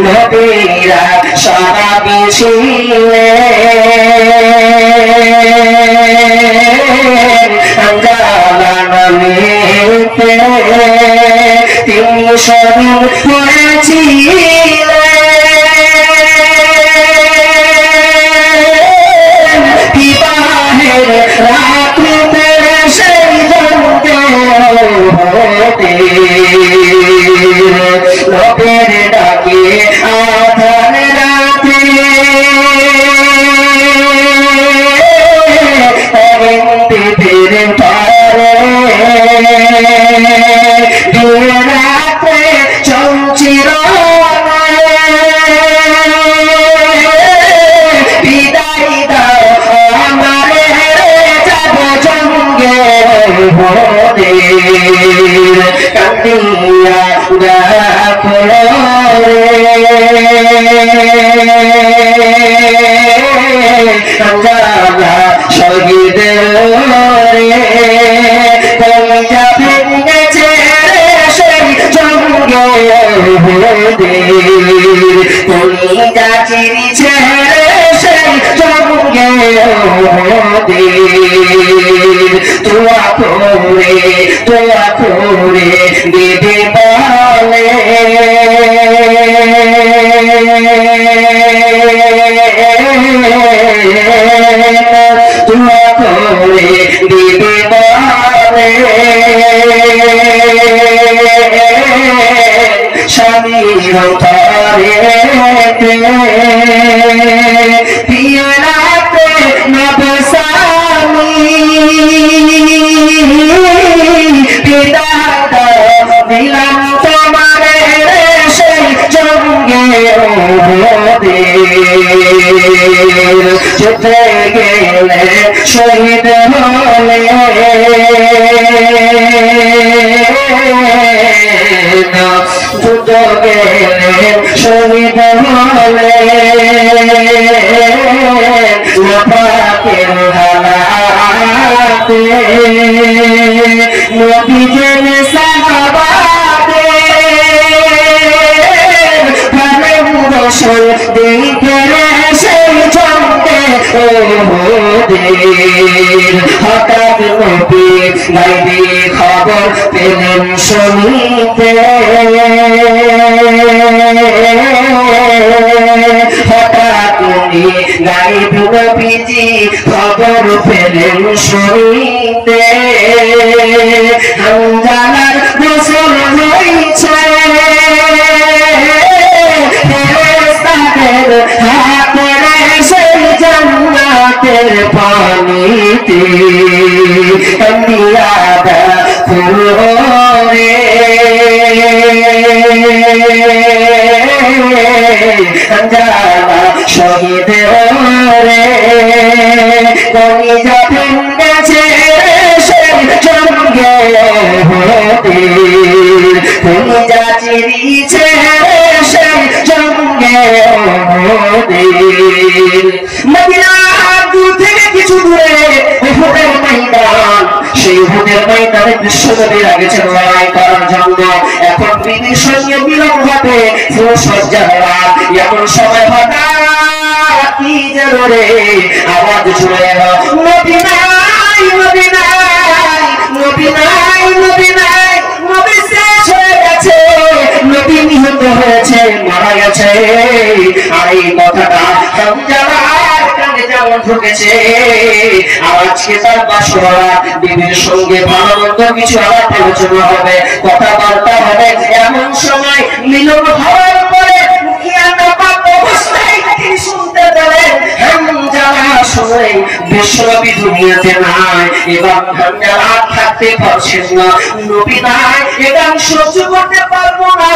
নবীরা সাহাবী ছিলেন জালানামেতে তিনি শহীদ হয়েছিলেন বিবাহের রাত্রিতে সেই জনকে হতে লোকের ডাকে আধার রাতে পীর পারে দিয়ে রাতে চলছিল বিদায় দাও আমারে যাব জঙ্গে ভোরের কান্দিয়া ডাকলো শহীদ কলিজা ভেঙেছে সেই জঙ্গে কলিজা চিরিছে সেই জঙ্গে তোয়া করে দিদি বলে তোয়া করে দিদি বলে স্বামীর তারে পিয়ালাতে নবসামি বিদায় দিলাম তোমারে সেই জঙ্গে যেতে গেলে শহীদ হলে যুদ্ধ গেলে শহীদ হলে পাকের হালাতে নবীজের সাহাবাতে ভালো রসল দেখে সেই জঙ্গে হঠাৎ নবী গাইবি খবর পেলেন শুনিতে হঠাৎ উনি গাইবি নবীজি খবর পেলেন শুনিতে হামজালার গোসল হয়েছে ফেরেশতাদের হাতে সেই জান্নাতের পানিতে কান্দিয়াদা ফুলরে জালা শহীদ রে কলিজা ভেঙেছে সেই জঙ্গে কলিজা চিরিছে সেই জঙ্গে মদিনার দূর থেকে কিছু দূরে উহুদের ময়দান সেই উহুদের ময়দানে বিশ্বনবীর আগেছেন লড়াই করার জন্য এখন বিবির সঙ্গে মিলন ঘটে ফুলসজ্জা হওয়া এমন সময় হঠাৎ কি যেন রে আওয়াজ চলে এলো নবী নাই নবী নাই নবী নাই নবী নাই নবী শেষ হয়ে গেছে নবী নিহত হয়েছে মারা গেছে আর এই কথাটা হামজালার কানে যেমন ঢুকেছে আজকে তার বাসরা বিবির সঙ্গে ভালো মন্দ কিছু আলাপ আলোচনা হবে কথাবার্তা হবে এমন সময় মিলন হওয়ার পরে অবস্থায় তিনি শুনতে পেলেন হামজালা শুনে বিশ্বনবী দুনিয়াতে নাই এবং হামজালা থাকতে পারছেন না নবী নাই এটা সহ্য করতে পারবো না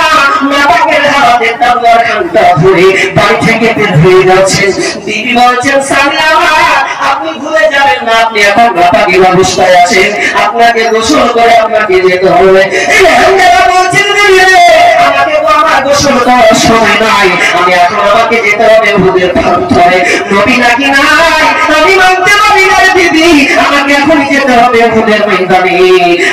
নাবাকের হাতে তার খানটা ধরে বাড়ি থেকে বের হয়ে যাচ্ছেন বিবি বলছেন স্বামী আমার আপনি ভুলে যাবেন না আপনি এখন নাপাকের অবস্থায় আছেন আপনাকে গোসল করে আপনাকে যেতে হবে হামজালা বলছেন আমাকে তো আমার গোসল করার সময় নাই আমি এখন আমাকে যেতে হবে উহুদের প্রান্তরে নবী নাকি নাই আমি মানতে পারি না দিদি আমাকে এখন যেতে হবে উহুদের ময়দানে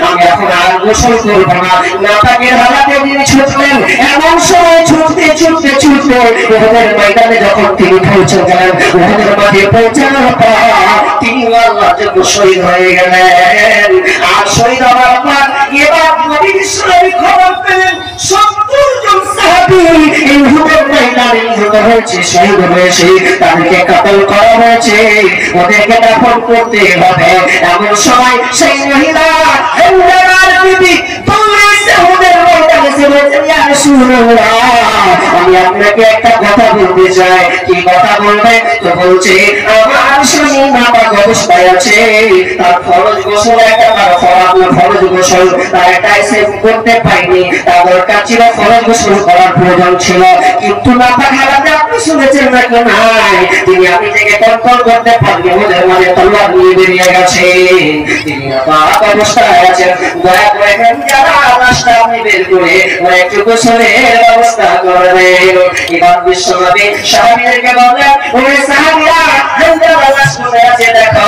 আমি এখন আর গোসল করব না নাপাকের হালাতে তিনি ছুটলেন এমন সময় ছুটতে ছুটতে ছুটতে উহুদের ময়দানে যখন তিনি পৌঁছে গেলেন, উহুদের মাঠে পৌঁছানোর পর তিনি আল্লাহর জন্য শহীদ হয়ে গেলেন। আর শহীদ হওয়ার পর এবার নবী বিশ্বনবী খবর পেলেন 70 জন সাহাবী এই উহুদের ময়দানে নিহত হয়েছে, শহীদ হয়েছে, তাদেরকে কতল করা হয়েছে, ওদেরকে দাফন করতে হবে। এমন সময় সেই মহিলা হামজার বিবি দৌড়েছে উহুদের ময়দানে, এসে বলছেন, ইয়া রাসূলুল্লাহ, আমি আপনাকে একটা কথা বলতে চাই। কি কথা বলবে? তো বলছে, আমার স্বামী নাপাক অবস্থায় আছে, তার ফরজ গোসল একটা, তার ফরজ গোসল তার একটা সেভ করতে পাইনি, তার দরকার ছিল ফরজ গোসল করার প্রয়োজন ছিল, কিন্তু নাপাক হালাতে আপনি শুনেছেন নাকি নাই, তিনি আপনি থেকে কন্ট্রোল করতে পারবেন, ওদের মাঝে তলোয়ার নিয়ে বেরিয়ে গেছে, তিনি নাপাক অবস্থায় আছেন, দয়া করে যারা লাশটা আপনি বের করে একটু গোসলের ব্যবস্থা করবেন। এবার বিশ্বনবী সাহাবীদেরকে বললেন, ওরে সাহাবীরা, হামজার লাশ কোথায় আছে দেখো,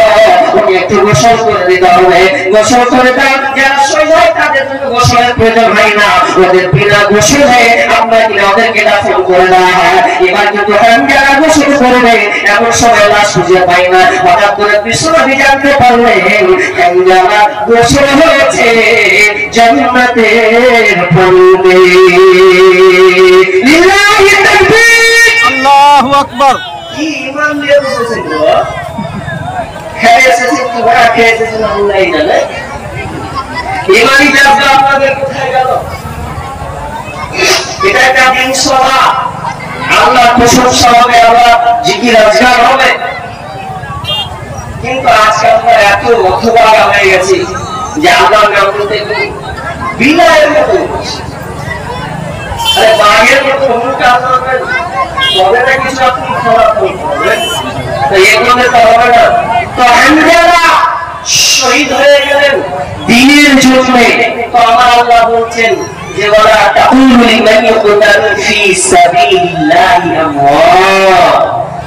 ওকে একটু গোসল করে দিতে হবে, গোসল করে দাও, যারা শহীদ হয় তাদের জন্য গোসলের প্রয়োজন হয় না, ওদের বিনা গোসলে আমরা কিনা ওদেরকে দাফন করে দেওয়া হয়। এবার কিন্তু হামজারা গোসল করবে, এমন সময় লাশ খুঁজে পাই না, হঠাৎ করে বিশ্বনবী জানতে পারলেন হামজারা গোসল হয়েছে জান্নাতের পূর্বে। লিল্লাহি তাকবীর, আল্লাহু আকবার। কি ঈমান নিয়ে বসেছেন গো? খেয়ে এসেছেন কি ভাড়া খেয়ে এসেছেন আল্লাহই জানে। ঈমানি জাযবা আপনাদের কোথায় গেল? এটা একটা দিন সভা, আল্লাহর প্রশংসা হবে, আল্লাহ জিকির আজকার হবে, কিন্তু আজকে আমরা এত অথবাগা হয়ে গেছি যে আল্লাহর নাম করতে বিনায়ের মতো, আরে বাঘের মতো মুখ আপনাদের তবে না কিছু আপনি খারাপ করবেন, তো এগুলোতে তো হবে না। তো হামজারা শহীদ হয়ে গেলেন দ্বীনের জন্য। তো আমার আল্লাহ বলছেন যে ওয়ালা তাকুলু লিমান ইউকতালু ফি সাবিলিল্লাহি আমওয়াত,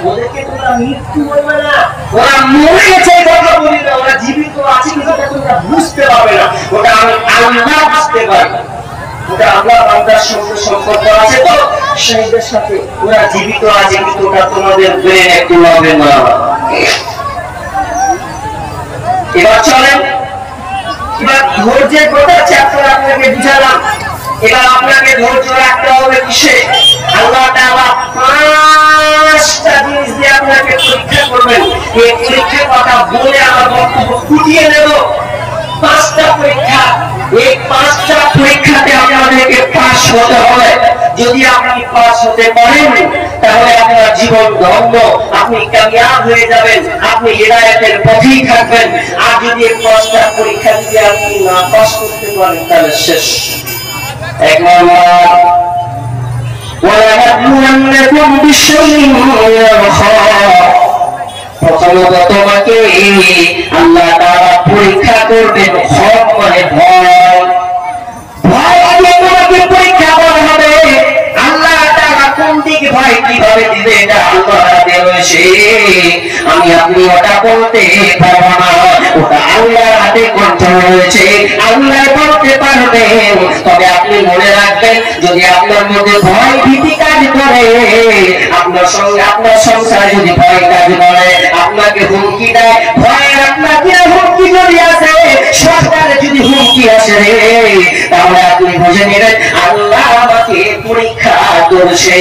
ওদেরকে তোমরা মৃত্যু বলবে না, ওরা মরে গেছে কথা বলি না, ওরা জীবিত আছে কিন্তু তোমরা বুঝতে পারবে না, ওটা আমি আল্লাহ বুঝতে পারবো, ওটা আল্লাহ বান্দার সঙ্গে সম্পর্ক আছে, তো শহীদের সাথে ওরা জীবিত আছে কিন্তু ওটা তোমাদের ব্রেন একটু হবে না। এবার চলেন, এবার ধৈর্যের কথা চ্যাপ্টার আপনাকে বুঝালাম, এবার আপনাকে ধৈর্য রাখতে হবে কিসে? আল্লাহ তাআলা 5টা জিনিস দিয়ে আপনাকে পরীক্ষা করবেন। এই পরীক্ষার কথা বলে আমার বক্তব্য ফুটিয়ে নেব। 5টা পরীক্ষা, এই 5টা পরীক্ষাতে আপনাদেরকে পাস হতে হবে। যদি আপনি পাস হতে পারেন তাহলে আপনার জীবন ধন্য, আপনি কামিয়াব হয়ে যাবেন, আপনি হিদায়াতের পথেই থাকবেন। আর যদি এই 5টা পরীক্ষা দিয়ে আপনি না পাস করতে পারেন তাহলে শেষ। এক নম্বর, ওয়ালানাবলুওয়ান্নাকুম বিশাইইন মিনাল খাওফ, প্রথমত তোমাকে আল্লাহ তাআলা পরীক্ষা করবেন। খৌফ মানে ভয়, ভয় দিয়ে তোমাকে পরীক্ষা করা হবে। আল্লাহ তাআলা কোন দিকে ভয় কিভাবে দিবে এটা আল্লাহর হাতে রয়েছে, আমি আপনি ওটা বলতে পারবো না, ওটা আল্লাহর হাতে কন্ট্রোল রয়েছে, আল্লাহ বলতে পারবেন। তবে আপনি মনে রাখবেন, যদি আপনার মধ্যে ভয় ভীতি কাজ করে, আপনার সঙ্গে আপনার সংসারে যদি ভয় কাজ করে, আপনাকে হুমকি দেয়, ভয়ের আপনাকে হুমকি যদি আসে, সরকারে যদি হুমকি আসে রে, তাহলে আপনি বুঝে নেবেন আল্লাহ আমাকে পরীক্ষা করছে।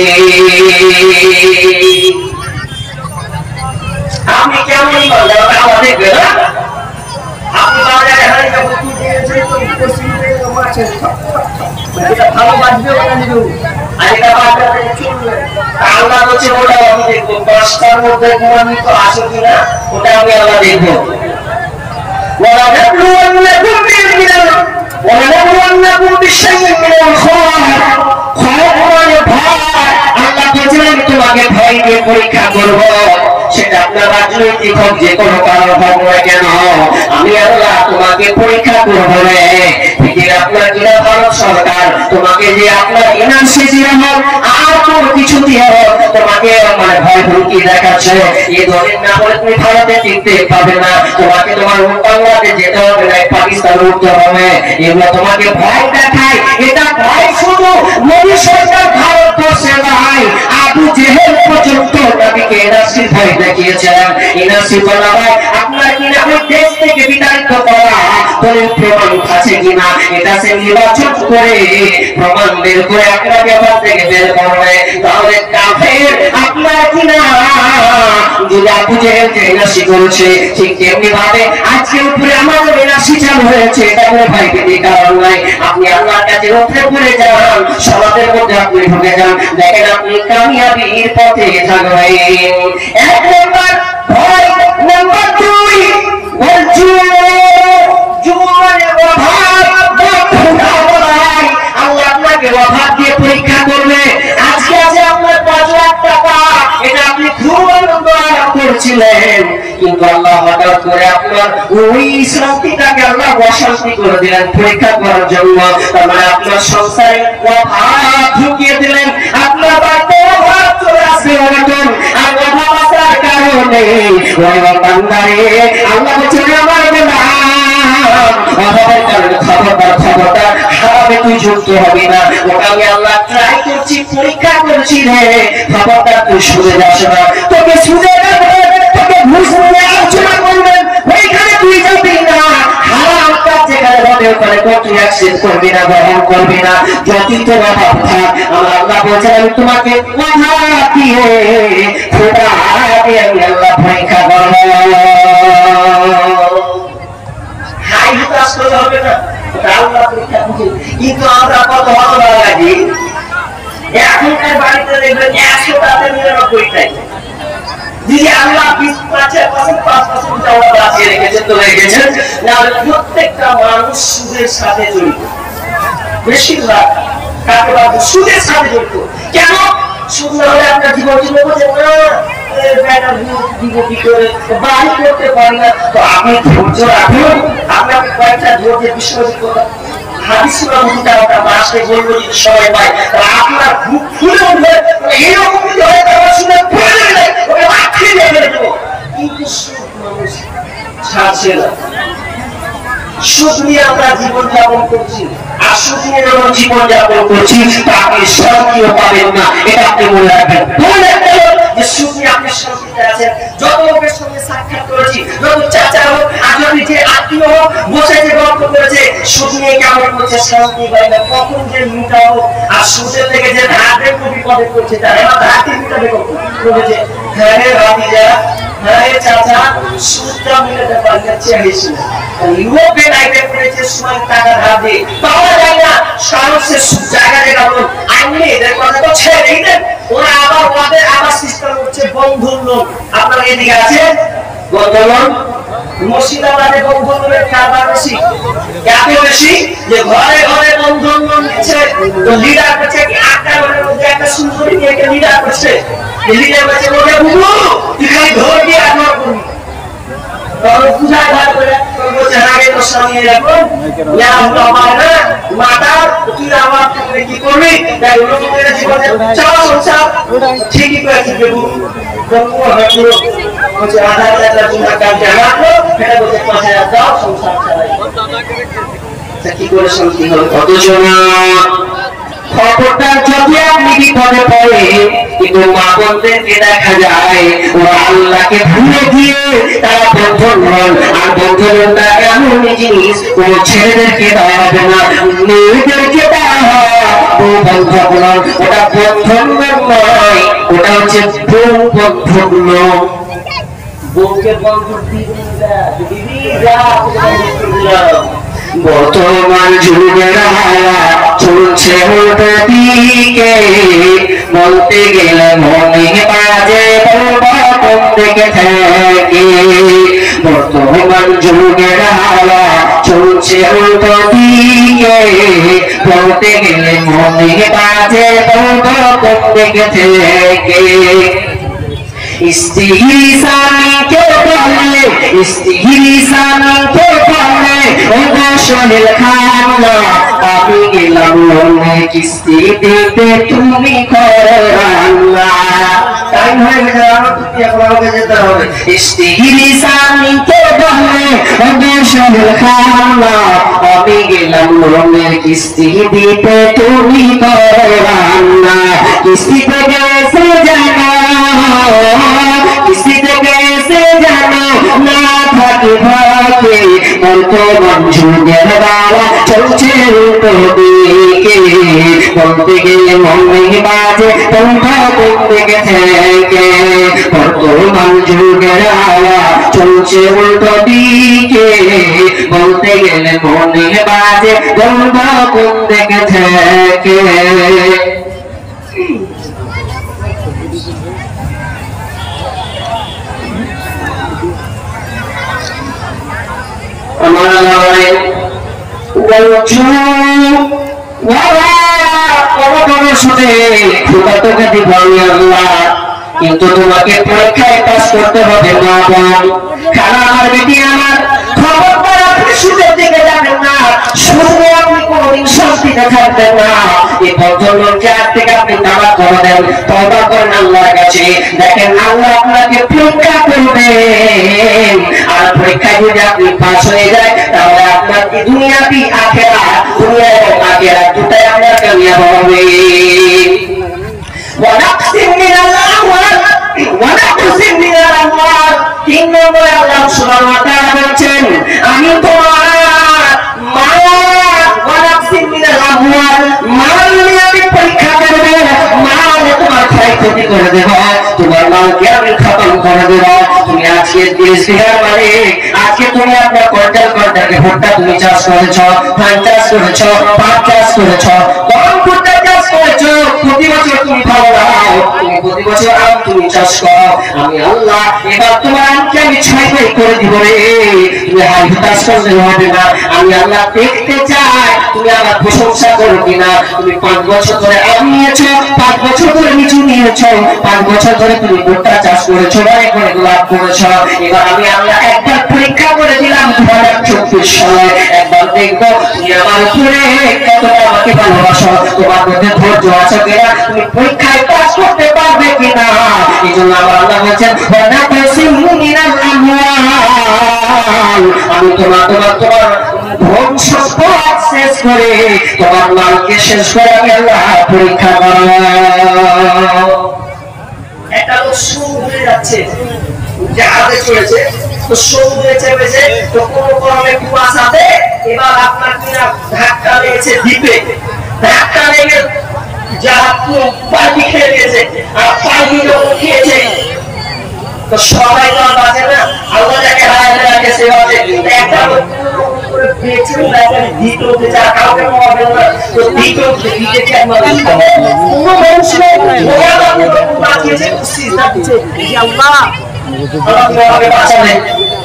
আপনি কেমন বললেন আল্লাহ দেখবে না? আপনি বাজারে হারিয়ে ভর্তি দিয়েছে তো পশ্চিমে মাছ এটা ভালো বাজবে না নিও, আর এটা বাজারে চলবে, আল্লাহ বলছে ওটা আমি দেখবো। 5টার মধ্যে প্রমাণিত আছে কিনা ওটা আমি আল্লাহ দেখবো। ওয়ালানাবলুওয়ান্নাকুম বিশাইইন মিনাল খাওফ, খাওফ মানে ভয়। আল্লাহ বলছেন আমি তোমাকে ভয় দিয়ে পরীক্ষা করব, সেটা আপনার রাজনৈতিক হোক, যে কোনো কারণ হোক না কেন, আমি আল্লাহ তোমাকে পরীক্ষা করব রে। পৃথিবীর আপনার কিনা ভারত সরকার তোমাকে যে আপনার এনআরসি দিয়ে হোক আর কোনো কিছু দিয়ে হোক তোমাকে মানে ভয় হুমকি দেখাচ্ছে, এই দলের না হলে তুমি ভারতে টিকতে পারবে না, তোমাকে তোমার বাংলাদেশে যেতে হবে না, পাকিস্তান উঠতে হবে, এগুলো তোমাকে ভয় দেখায়। এটা ভয় শুধু মোদী সরকার ভারতবর্ষে নয়, আবু আমাদেরকে এনআরসির ভয় দেখিয়েছিলেন। এনআরসি বলা হয় আপনার কিনা ওই দেশ থেকে বিতাড়িত করা দলিল প্রমাণ আছে কিনা এটা সে নির্বাচন করে প্রমাণ বের করে আপনাকে ওখান থেকে বের করবে। তাহলে কাফের আপনার কিনা যদি আবু জেহেল যে এনআরসি করেছে ঠিক তেমনি ভাবে আজকে উপরে আমাদের এনআরসি চালু হয়েছে, এটা কোনো ভয় পেতে কারণ নাই। আপনি আল্লাহর কাছে রক্ষে পড়ে যান, সমাজের মধ্যে আপনি ঢুকে যান, দেখেন আপনি কামিয়াবির পথে থাকবেন। এক নম্বর ভয়। নম্বর দুই আল্লাহ আপনাকে অভাব দিয়ে পরীক্ষা করবে। আজকে আছে আপনার 5 লাখ টাকা, এটা আপনি খুব আনন্দ করছিলেন, কিন্তু আল্লাহ হঠাৎ করে আপনার ওই শান্তিটাকে আল্লাহ অশান্তি করে দিলেন পরীক্ষা করার জন্য। তার মানে আপনার সংসারে অভাব ঢুকিয়ে দিলেন, আপনার বাড়িতে অভাব চলে আসবে অনটন, আর অভাব আসার কারণে ওই বান্দারে আল্লাহ বলছেন আমার গোলাম অভাবের কারণে খবরদার হারামে তুই যুক্ত হবি না। ওটা আমি আল্লাহ ট্রাই করছি, পরীক্ষা করছি রে, খবরদার তুই সুদে যাস না। তোকে সুদে তোকে ঘুষ নিয়ে আলোচনা করবেন, ওইখানে তুই যাবি না। হারাম কাজ যেখানে হবে ওখানে তুই অ্যাকসেপ্ট করবি না, গ্রহণ করবি না। যদি তোর অভাব থাক, আমার আল্লাহ বলছেন আমি তোমাকে অভাব দিয়ে খোদা দিয়ে আমি আল্লাহ পরীক্ষা করব। হাই হুতাশ করলে হবে না, আল্লাহ পরীক্ষা করছে। কিন্তু আমরা কত হতভাগা লাগি, এখনকার বাড়িতে দেখবেন 100টাতে 99টাই যদি আল্লাহ 5% টাকা বাঁচিয়ে রেখেছেন তো রেখেছেন, নাহলে প্রত্যেকটা মানুষ সুদের সাথে জড়িত। বেশিরভাগ কাকে বাদ সুদের সাথে জড়িত। কেন? সুদ না হলে আপনার জীবন চলে বোঝেন না, দিব কি করে, বাড়ি করতে পারি না। তো আপনি ধৈর্য রাখুন, আপনাকে কয়েকটা ধৈর্যের বিষয় কথা হাদিস ওটা মাসে বলবো যদি সময় পায়, আপনার বুক ফুলে উঠবে। এইরকম যদি হয় তাহলে শুনে পড়ে যাবে, ওকে আঁকড়ে ফেলে দেবো। কিন্তু সুদ মানুষ ছাড়ছে না। সুদ নিয়ে আমরা জীবন যাপন করছি, আর সুদ নিয়ে যখন জীবন যাপন করছি তা আপনি শান্তিও পাবেন না, এটা আপনি মনে রাখবেন। মনে রাখতে হবে যে সুদ নিয়ে আপনি শান্তিতে আছেন। যত লোকের সঙ্গে সাক্ষাৎ করেছি, যত চাচা হোক আর যদি যে আত্মীয় হোক বসে যে গল্প করেছে সুদ নিয়ে কেমন করছে শান্তি পাই না, কখন যে লুটাও। আর সুদের থেকে যে ধারের বিপদে করছে তারা ধারকে লুটাবে কখন করেছে। হ্যাঁ রে ভাতিজা, হ্যাঁ রে চাচা, সুদটা মিলাতে পারলে চেয়েছিল ইউরোপের আইটেম করেছে সময় টাকা ধার দিয়ে পাওয়া যায় না। সাহসের জায়গা জায়গা আইনি এদের কথা তো ছেড়ে দিই দেন। ওরা আবার ওদের আবার সিস্টেম হচ্ছে বন্ধুর লোন। আপনার এদিকে আছে বন্ধুর লোন, মুর্শিদাবাদে বন্ধুর লোনের কারবার বেশি। এত বেশি যে ঘরে ঘরে বন্ধুর লোন দিচ্ছে। তো লিডার করছে কি 8টা ঘরের মধ্যে একটা সুন্দরী মেয়েকে লিডার করছে। লিডার বলছে ওরে বুবু তুই খালি ধর দিয়ে আগমন করবি। তখন পূজা ঘর করে বলছে আগে তো স্বামী এরকম ইয়া হলো আমার না মাতা, তুই আমার কি করবি তাই লোকের জীবনে চাওয়া সংসার ঠিকই করেছি দেবু। তখন হলো বলছে আধার টাকা তোমার কাছে রাখো, এটা বলছে 5000 দাও সংসার চালাই। কি করে শান্তি হবে? কতজন খবরদার যদি আপনি বিপদে পড়ে, কিন্তু মা বোনদেরকে দেখা যায় ওরা আল্লাহকে ভুলে গিয়ে তারা বন্ধন হন। আর বন্ধনটা এমন জিনিস কোন ছেলেদেরকে দেওয়া হবে না, মেয়েদেরকে দেওয়া হয়। বন্ধন নয়, ওটা বন্ধন নয়, ওটা হচ্ছে বউ বন্ধন। বউকে বন্ধন বর্তমান যুগের হাওয়া চলছে উল্টো দিকে, বলতে গেলে মনে বাজে বলবো কোন দিকে থেকে। বর্তমান যুগের হাওয়া চলছে উল্টো দিকে, বলতে গেলে মনে বাজে বলবো কোন দিকে থেকে। ইস্তিগিসানি কে বলে, ইস্তিগিসানি কে বলে ও গোসলের খানা। আমি গেলাম লোনে কিস্তি দিতে তুমি করো রান্না। টাইম হয়ে গেছে, আমার তুই এখন আমাকে যেতে হবে। ইস্তিগিসানি কে বলে ও গোসলের খানা। আমি গেলাম লোনের কিস্তি দিতে তুমি করো রান্না। কিস্তিতে গেছে জানা বর্তমান যুগের বাবা চলছে উল্টো দিকে বলতে গেলে মনের মাঝে তোমরা কোন দিকে থেকে বর্তমান যুগের হাওয়া চলছে উল্টো দিকে বলতে গেলে মনের মাঝে তোমরা কোন দিকে থেকে কিন্তু তোমাকে পরীক্ষায় পাস করতে হবে না খানা আমার বেটি আমার খবরদার আপনি সুদের দিকে যাবেন না সুদে আপনি কোনোদিন শান্তিতে থাকবেন না এই ভদ্রলোককে আজ থেকে আপনি নামাজ করে দেন তওবা করেন আল্লাহর কাছে দেখেন আল্লাহ আপনাকে পরীক্ষা করবেন আর পরীক্ষায় যদি আপনি পাস হয়ে যায় তাহলে আপনার কি দুনিয়াবি আখিরা দুনিয়া এবং আখিরা দুটাই আপনার কামিয়াব হবে ونقسم من الأموال ونقسم من الأموال তিন নম্বরে আল্লাহ সুবহানাহু ওয়া তাআলা বলেন আমি তোমার মাল ونقسم من الأموال মাল নিয়ে আমি পরীক্ষা করব মাল তোমার ক্ষয়ক্ষতি করে দেব তোমার মালকে আমি খতম করে দেব তুমি আজকে 30 বিঘার মালিক আজকে তুমি আপনার কোয়ার্টার ভুট্টা তুমি চাষ করেছো ধান চাষ করেছো পাট চাষ করেছো গম ভুট্টা চাষ করেছো প্রতি বছর তুমি ভালো দাও তুমি প্রতি বছর আম তুমি চাষ করো আমি আল্লাহ এবার তোমার আমকে আমি 6 ভাগ করে দিব রে তুমি হাই হতাশ করতে হবে না আমি আল্লাহ দেখতে চাই তুমি আমার প্রশংসা করো কিনা তুমি 5 বছর ধরে আম নিয়েছো 5 বছর ধরে লিচু নিয়েছো 5 বছর ধরে তুমি ভুট্টা চাষ করেছো অনেক অনেক লাভ করেছো এবার আমি আল্লাহ একবার পরীক্ষা করে দিলাম 2024 সালে একবার দেখবো তুমি আমার উপরে কতটা আমাকে ভালোবাসো তোমার মধ্যে ধৈর্য আছে কিনা তুমি পরীক্ষায় পাস করতে পারবে কিনা এইজন্য আমার আল্লাহ বলেন ওয়ানা তাসিমু মিনাল আমওয়াল আমি তোমার ধন সম্পদ শেষ করে তোমার মালকে শেষ করে আমি আল্লাহ পরীক্ষা করব একটা লোক সমুদ্রে যাচ্ছে জাহাজে চলেছে তো সমুদ্রে চেপেছে তো কোনো কারণে কুয়াশাতে এবার আপনার কিনা ধাক্কা লেগেছে দ্বীপে ধাক্কা লেগে জাহাজ পানি খেয়ে গেছে আর পানি যখন খেয়েছে তো সবাই তো বাঁচে না আল্লাহ যাকে হারাতে রাখে সে বাঁচে একটা লোক বেঁচে থাকে দ্বিতীয়তে যা কাউকে পাবে না তো দ্বিতীয়তে দ্বিতীয়তে একবার কোনো মানুষ নেই বাঁচিয়েছে সিজদা দিচ্ছে আল্লাহ আমাকে বাঁচালে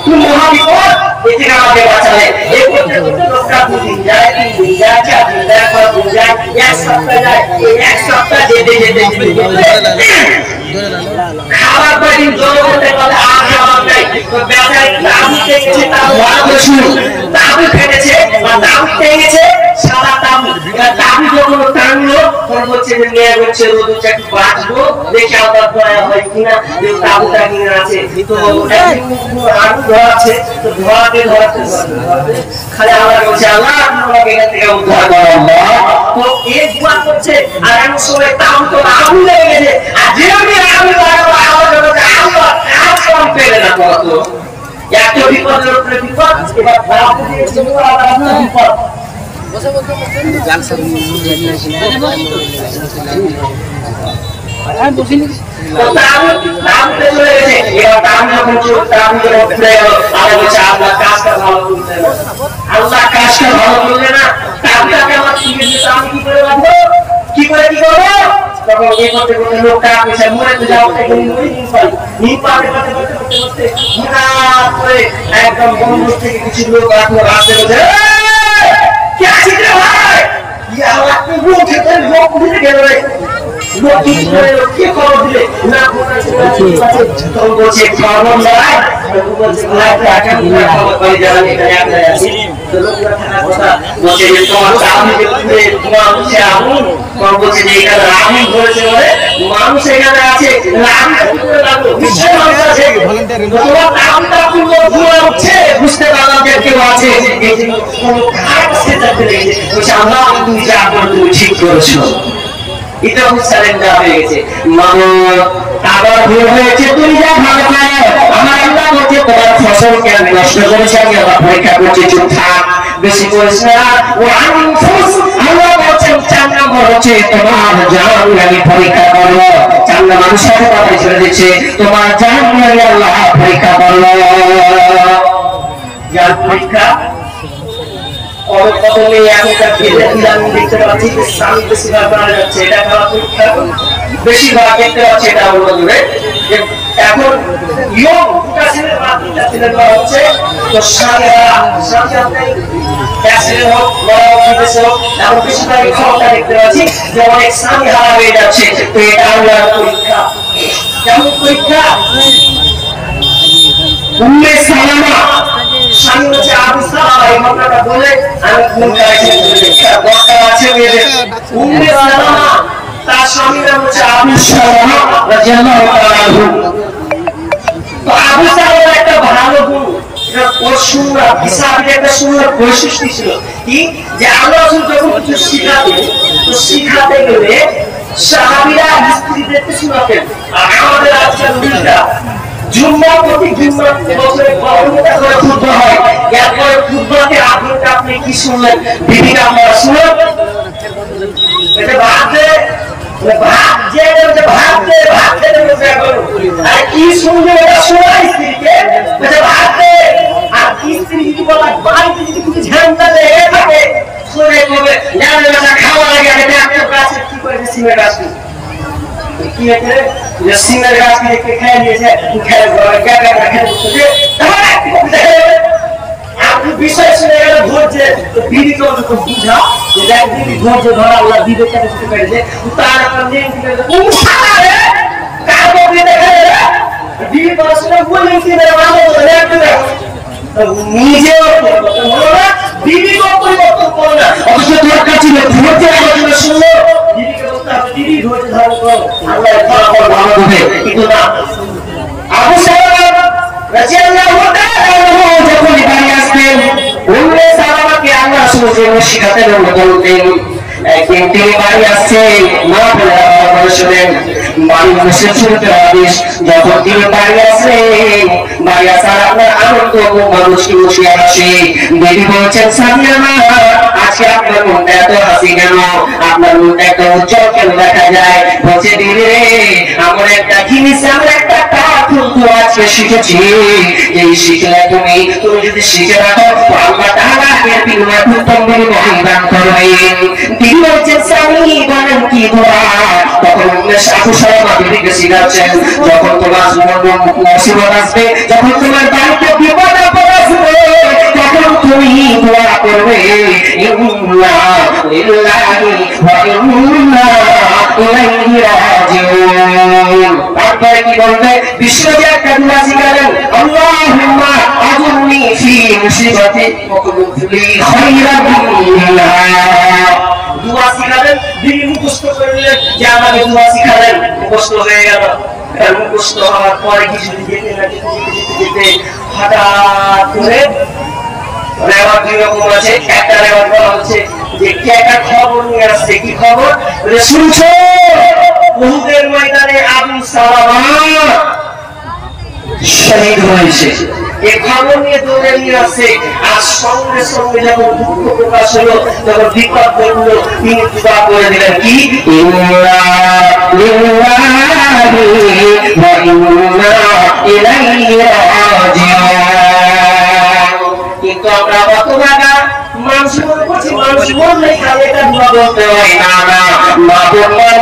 তুমি মহাবিপদ এতে আমাকে বাঁচালে এই করতে করতে লোকটা দুদিন যায় 3 দিন যায় 4 দিন যায় 5 দিন যায় এক সপ্তাহ যায় এক সপ্তাহ যেতে খাবার পানি জল করতে পারলে আর খাবার নাই তো বেচারি তাবু খেয়েছে তাবু ফেটেছে বা তাবু খেয়েছে সাদা তাবু তাবু যখন টানলো তখন বলছে যে মেয়ে বলছে রোদটা একটু বাঁচবো দেখে আমার দয়া হয় কিনা যে তাবুটা কিনে আছে তো আরো ধোয়া আছে তো ধোয়াতে খালি আমার বলছে আল্লাহ আমাকে এখান থেকে উদ্ধার করো আল্লাহ তো এক দোয়া করছে আর এমন সময় তাবু তো আগুন লেগে গেছে আর যে আমি আগুন লাগাবো আওয়াজ হচ্ছে আল্লাহ কাজ কম পেলে না কত এত বিপদের উপরে বিপদ এবার বাপ দিয়ে ছিল আবার আপনার বিপদ আল্লাহ কাজটা ভালো করলে না তাকে আমার কি করে কি করবো তখন এই করতে করতে লোকটা আপনি মরে তো যাও একদম বন্ধু থেকে কিছু লোক আপনার আসতে বলছে কি আছে রে ভাই আপনি লোক খেতে লোক উঠে গেল রে লোক কি করে লোক কি খবর দিলে না তখন বলছে খবর নাই বলছে খবর করে যাবেন এখানে আপনার আছে বলছে যে তোমার আমি তোমার হচ্ছে আগুন তোমার বলছে যে এখানে আগুন ধরেছে বলে মানুষ এখানে আছে তোমার নামটা পুরো ধোয়া উঠছে বুঝতে পারলাম যে কেউ আছে এই যে কোনো খারাপ সেটাতে লেগেছে বলছে আমরা তুমি যা করো তুমি ঠিক করেছো এটা সারেন্ডার হয়ে গেছে আবার ভুল হয়েছে তুমি যা ভালো করো আমার আল্লাহ বলছে তোমার ফসলকে আমি নষ্ট করেছি, আমি আবার পরীক্ষা করছি, চুপ থাক, বেশি করিস না। আল্লাহ বলছেন 4 নম্বর হচ্ছে তোমার জান আমি পরীক্ষা করবো। 4 নম্বর মানুষের কথা ছেড়ে দিচ্ছে, তোমার জান আমি আল্লাহ পরীক্ষা করবো। যার পরীক্ষা কতলে এখনকার দেখতে পাচ্ছি যে স্বামী বেশিরভাগ মারা যাচ্ছে, এটা খারাপ পরীক্ষা। বেশিরভাগ দেখতে পাচ্ছি এটা আমরা দূরে এখন ইয়ং ছেলের মাতৃটা ছেলের মা হচ্ছে তো স্বামীরা অ্যাক্সিডেন্ট হোক বিদেশে হোক এখন বেশিরভাগ খবরটা দেখতে পাচ্ছি যে অনেক স্বামী হারা হয়ে যাচ্ছে। তো এটা আল্লাহর পরীক্ষা। কেমন পরীক্ষা? উম্মে সালামা স্বামী হচ্ছে আবু সালামা, এই ঘটনাটা বলে আমি কোন কালেকশন দরকার আছে মেয়েদের। উম্মে সালামা তার স্বামীর নাম হচ্ছে আবু সালামা রাদিয়াল্লাহু তাআলা আনহু। তো আবু সালামার একটা ভালো গুণ, এটা ওর সুন্নাহ হিসাবে একটা সুন্নাহ বৈশিষ্ট্য ছিল কি, যে আল্লাহ রাসূল যখন কিছু শিখাতেন তো শিখাতে গেলে সাহাবীরা স্ত্রীদেরকে শোনাতেন। আর আমাদের আজকাল উল্টা, জুম্মা প্রতি জুম্মা বছরে কতটা করে খুতবা হয়, এরপরে খুতবাতে আপনি কি শুনলেন? বিবি আমরা শুনলেন এটা ভাবতে কি শুনবে ওটা শোনা স্ত্রীকে ভাবতে। আর স্ত্রী যদি বলা বাড়িতে যদি কিছু ঝান্ডা লেগে থাকে শুনে করবে খাওয়ার আগে একটা গাছে কি করেছে সিমের গাছ কি হয়েছে যে সিমের গাছ খেয়ে নিয়েছে আপনি বিষয় শুনে গেলে ধরছে দিদিকে বুঝা যে দেখ দিদি ধরছে ধরা ওরা দিদি কেটে শুরু করেছে তার দিদি পড়াশোনা বললেন নিজেও দিদিকেও পরিবর্তন করো না, অথচ দরকার ছিল ধরতে আলোচনা শুনলো দিদিকে বলতে হবে দিদি ধরতে ধারণ করো আল্লাহ ফলাফল ভালো হবে। কিন্তু না, আবু সালামা রাদিয়াল্লাহু তাআলা যখন বাড়ি আসতেন উম্মে সালামাকে আল্লাহ রাসূল শিখাতেন বলতেন। একদিন তিনি বাড়ি আসছেন, মা বলে শুনেন বাড়ি বসে শুনতে হাদিস, যখন তিনি বাড়ি আসেন বাড়ি আসার আপনার আনন্দ মানুষকে বসে আসে। দেবী বলছেন সামিয়া মা আজকে আপনার মনটা এত হাসি কেন, আপনার মনটা এত উজ্জ্বল কেন দেখা যায়? বলছে দিদি রে আমার একটা জিনিস আমার একটা কিন্তু আজকে শিখেছি, এই শিখলে তুমি যদি শিখে রাখো আল্লাহ তাআলা এর বিনিময়ে উত্তম বিনিময় দান করবেন। তিনি বলছেন স্বামী বলেন কি দোয়া? তখন আবু সালামা বিবিকে শিখাচ্ছেন যখন তোমার মুসিবত আসবে, যখন তোমার বাড়িতে বিপদ আপদ আসবে তখন তুমি দোয়া করবে ইন্না লিল্লাহি ওয়া ইন্না ইলাইহি রাজিউন। তারপরে কি বলবে? বিশ্বজি একটা দোয়া শিখালেন, আল্লাহুম্মা আজুরনি ফি মুসিবাতি ওয়া কুফলি খায়রান মিনহা। দোয়া শিখালেন, তিনি মুখস্থ করলেন যে আমাকে দোয়া শিখালেন, মুখস্থ হয়ে গেল। মুখস্থ হওয়ার পরে কিছু যেতে হঠাৎ করে রেওয়াজ দুই রকম আছে। একটা রেওয়াজ বলা হচ্ছে যে কে একটা খবর নিয়ে আসছে, কি খবর? শুনছো উহুদের ময়দানে আবু সালামা শহীদ হয়েছে, এই খবর নিয়ে দৌড়ে নিয়ে আসছে। আর সঙ্গে সঙ্গে যখন দুঃখ প্রকাশ হলো, যখন বিপদ ঘটলো, তিনি দোয়া করে দিলেন কি ইন্না লিল্লাহি ওয়া ইন্না ইলাইহি রাজিউন। কিন্তু আমরা বর্তমানে মানুষ মনে করছি মানুষ বললে খালি এটা দোয়া বলতে হয় না, মা বললাম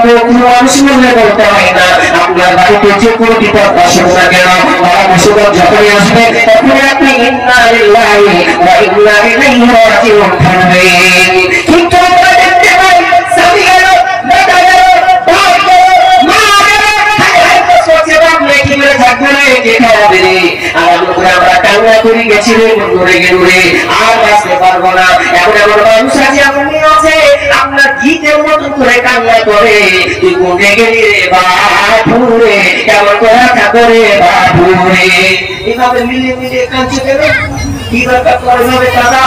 মানুষ মনে করতে হয় না। আপনার বাড়িতে যে কোনো বিপদ আসুক না কেন, তারা মুসিবত যখনই আসবে তখনই আপনি ইন্না লিল্লাহি ওয়া ইন্না ইলাইহি রাজিউন বলবেন। কিন্তু আমরা দেখতে পাই স্বামী গেল, বেটা গেল, ভাই গেল, মা গেল, সোচে ভাবলে কি করে থাকবে না একে খাওয়াবে রে। আর আমরা কান্না করে গেছি রে ঘুরে ঘুরে আর বাঁচতে পারবো না। এখন এমন মানুষ আছে আপনি আছে আপনার গীতের মতন করে কান্না করে, তুই কোনে গেলি রে বাপুরে, কেমন করে থাকো রে বাপুরে। এভাবে মিলিয়ে মিলিয়ে কাঁদছে কেন? কি দরকার করে ভাবে কাঁদা?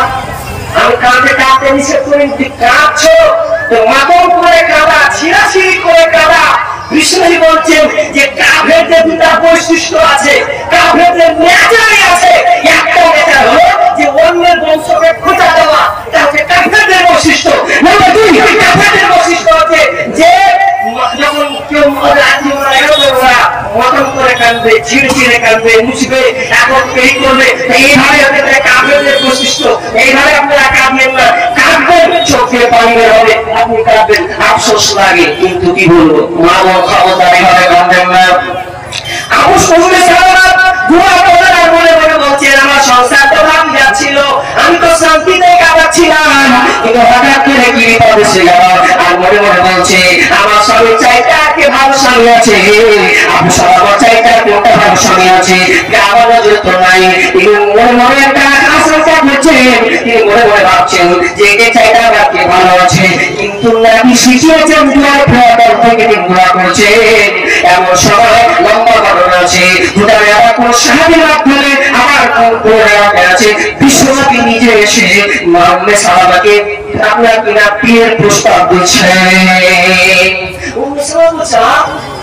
আমি কাঁদতে কাঁদতে নিষেধ করি, তুই কাঁদছো তো মাতম করে কাঁদা, ছিঁড়াছিঁড়ি করে কাঁদা। বিষ্ণু বলছেন যে কাফের যে দুটা বৈশিষ্ট্য আছে, কাফেরদের নেচারই আছে, একটা নেচার হলো যে অন্যের বংশকে খোঁচা দেওয়া, এটা হচ্ছে কাফেরদের বৈশিষ্ট্য। নাম্বার 2, কাফেরদের বৈশিষ্ট্য হচ্ছে যে যখন কেউ মতন করে কাঁদবে, ছিঁড়ে ছিঁড়ে কাঁদবে, মুছবে, এখন এই করবে, এইভাবে আপনাদের কাফেরদের বৈশিষ্ট্য। এইভাবে আপনারা কাঁদবেন না, কাঁদবেন চোখে পানি বের হবে, আপনি কাঁদবেন, আফসোস লাগে, কিন্তু কি বলবো, মা ও ক্ষমতা এইভাবে কাঁদবেন না। আবু সুফিয়ান সালাম দোয়া করে আর মনে মনে বলছেন, আমার সংসার তো ভাঙ যাচ্ছিল, আমি তো শান্তিতে কাটাচ্ছিলাম, কিন্তু হঠাৎ করে কি বিপদ এসে গেল। আর মনে মনে বলছে, আমার স্বামী চাইতে কে ভালো স্বামী আছে, আবু সালাম চাইতে কোনটা ভালো স্বামী আছে, আমার নজরে তো নাই। তিনি মনে মনে একটা আশঙ্কা করছেন, তিনি মনে মনে ভাবছেন যে একে চাইতে আমার কে ভালো আছে, কিন্তু নাকি শিখিয়েছেন দোয়ার প্রয়োজন থেকে তিনি দোয়া করছেন। এমন সময় লম্বা ঘটনা আছে, দুটারে আবার কোন সাহাবীর মাধ্যমে আবার কোন আছে, বিশ্বনবী নিজে এসে মুহাম্মদ সাহাবাকে আপনার কিনা বিয়ের প্রস্তাব দিচ্ছেন।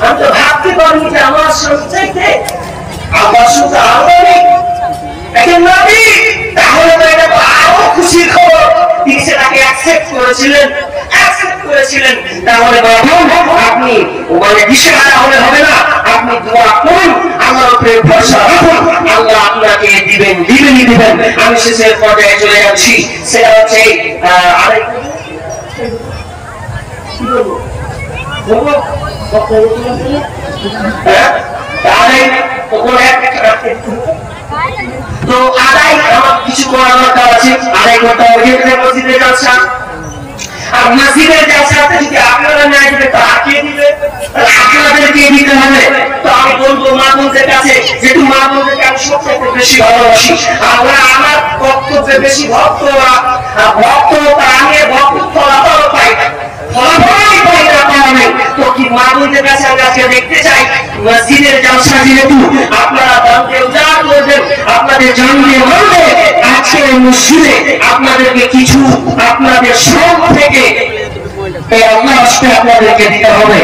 আমি তো ভাবতে পারিনি যে আমার সঞ্চয়তে আমার শুধু আলোই একজন নবী, তাহলে তো এটা আরো খুশির খবর। তিনি সেটাকে অ্যাকসেপ্ট করেছিলেন। তাহলে বাবা আপনি মানে দিশেহারা হলে হবে না, আপনি দোয়া করুন, আল্লাহর উপরে ভরসা রাখুন, আল্লাহ আপনাকে দিবেনই দিবেন। আমি শেষের পর্যায়ে চলে যাচ্ছি, সেটা হচ্ছে আরেক তো আদায় আমার কিছু করার দরকার আছে, আদায় করতে হবে। মসজিদে যাচ্ছেন আর মসজিদের জালসাতে যদি আপনারা না দিবে তো কে দিবে? আপনাদেরকে দিতে হবে। তো আমি বলবো মা বোনদের কাছে, যেহেতু মা বোনদেরকে আমি সবচেয়ে বেশি ভালোবাসি, আমরা আমার বক্তব্যে বেশি ভক্ত আমি ভক্ত ফলাফল পাই না, ফলাফলই পাই না পাওয়া। তো কি মা বোনদের কাছে আমি আজকে দেখতে চাই, মসজিদের জালসা যেহেতু আপনারা দানকে উজাড় করবেন, আপনাদের জন্মে মানবে, আজকে মসজিদে আপনাদেরকে কিছু আপনাদের সব থেকে এই আল্লাহ আসতে আপনাদেরকে দিতে হবে।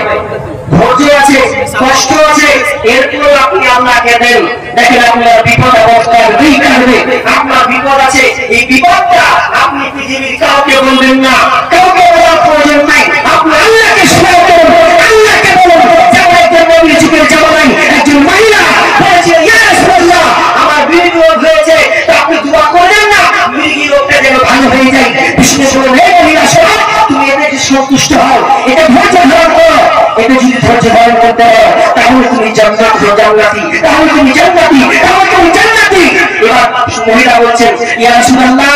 ধৈর্য আছে, কষ্ট আছে, এরপর আপনি আল্লাহকে দেন। দেখেন আপনার বিপদ অবস্থায় কাটবে, আপনার বিপদ আছে, এই বিপদটা আপনি পৃথিবীর কাউকে বলবেন না, কাউকে বলার প্রয়োজন নাই, আপনি আল্লাহকে স্মরণ করুন, আল্লাহকে বলুন। যেমন একজন নবীর যুগের জামানায় একজন মহিলা বলেছিলেন, ইয়া রাসূলুল্লাহ আমার বিড়ি রোগ হয়েছে, তো আপনি দোয়া করবেন না বিড়ি রোগটা যেন ভালো হয়ে যায়। বিষ্ণু বললেন, হে মহিলা শোনো, তুমি এতে সন্তুষ্ট হও, এটা ধৈর্য ধারণ করো, এটা যদি ধৈর্য ধারণ করতে পারো তাহলে তুমি জান্নাতি। এবার মহিলা বলছেন, ইয়া রাসূলুল্লাহ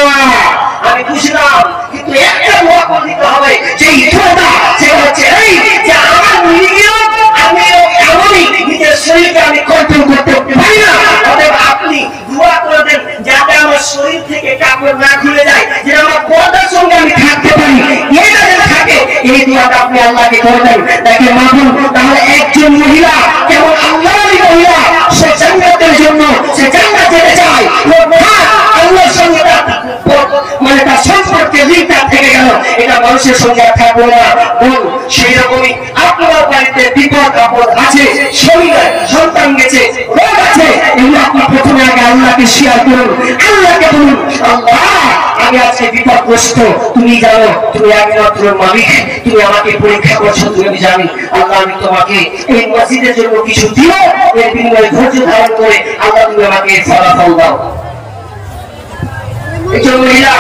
আমি বুঝলাম, কিন্তু একটা দোয়া করে দিতে হবে, যে দোয়াটা সেটা হচ্ছে এই যে আমার আমি এমনই নিজের শরীরকে আমি কন্ট্রোল করতে পারি না, অতএব আপনি দোয়া করে দেন যাতে আমার শরীর থেকে কাপড় না খুলে যায়, যে আমার পর্দার সঙ্গে আমি থাকতে পারি, এটা যেন থাকে, এই দোয়াটা আপনি আল্লাহকে করে দেন। দেখেন মাহুন, তাহলে একজন মহিলা কেমন আল্লাহরই মহিলা, সে জান্নাতের জন্য সে জান্নাত যেতে চায়, আল্লাহর সঙ্গে মানে তার সম্পর্কে লিঙ্কটা থেকে গেল, এটা মানুষের সঙ্গে থাকবো না। বল সেই রকমই আপনার বাড়িতে বিপদ আপদ আছে, শরীর সন্তান গেছে, রোগ আছে, এগুলো আপনি প্রথমে আগে আল্লাহকে শেয়ার করুন, আল্লাহকে বলুন, আল্লাহ আমি আজকে বিপদগ্রস্ত, তুমি জানো, তুমি একমাত্র মালিক, তুমি আমাকে পরীক্ষা করছো, তুমি জানি, আল্লাহ আমি তোমাকে এই মসজিদের জন্য কিছু দিও, এর বিনিময়ে ধৈর্য ধারণ করে আল্লাহ তুমি আমাকে ফলাফল দাও। একজন মহিলা,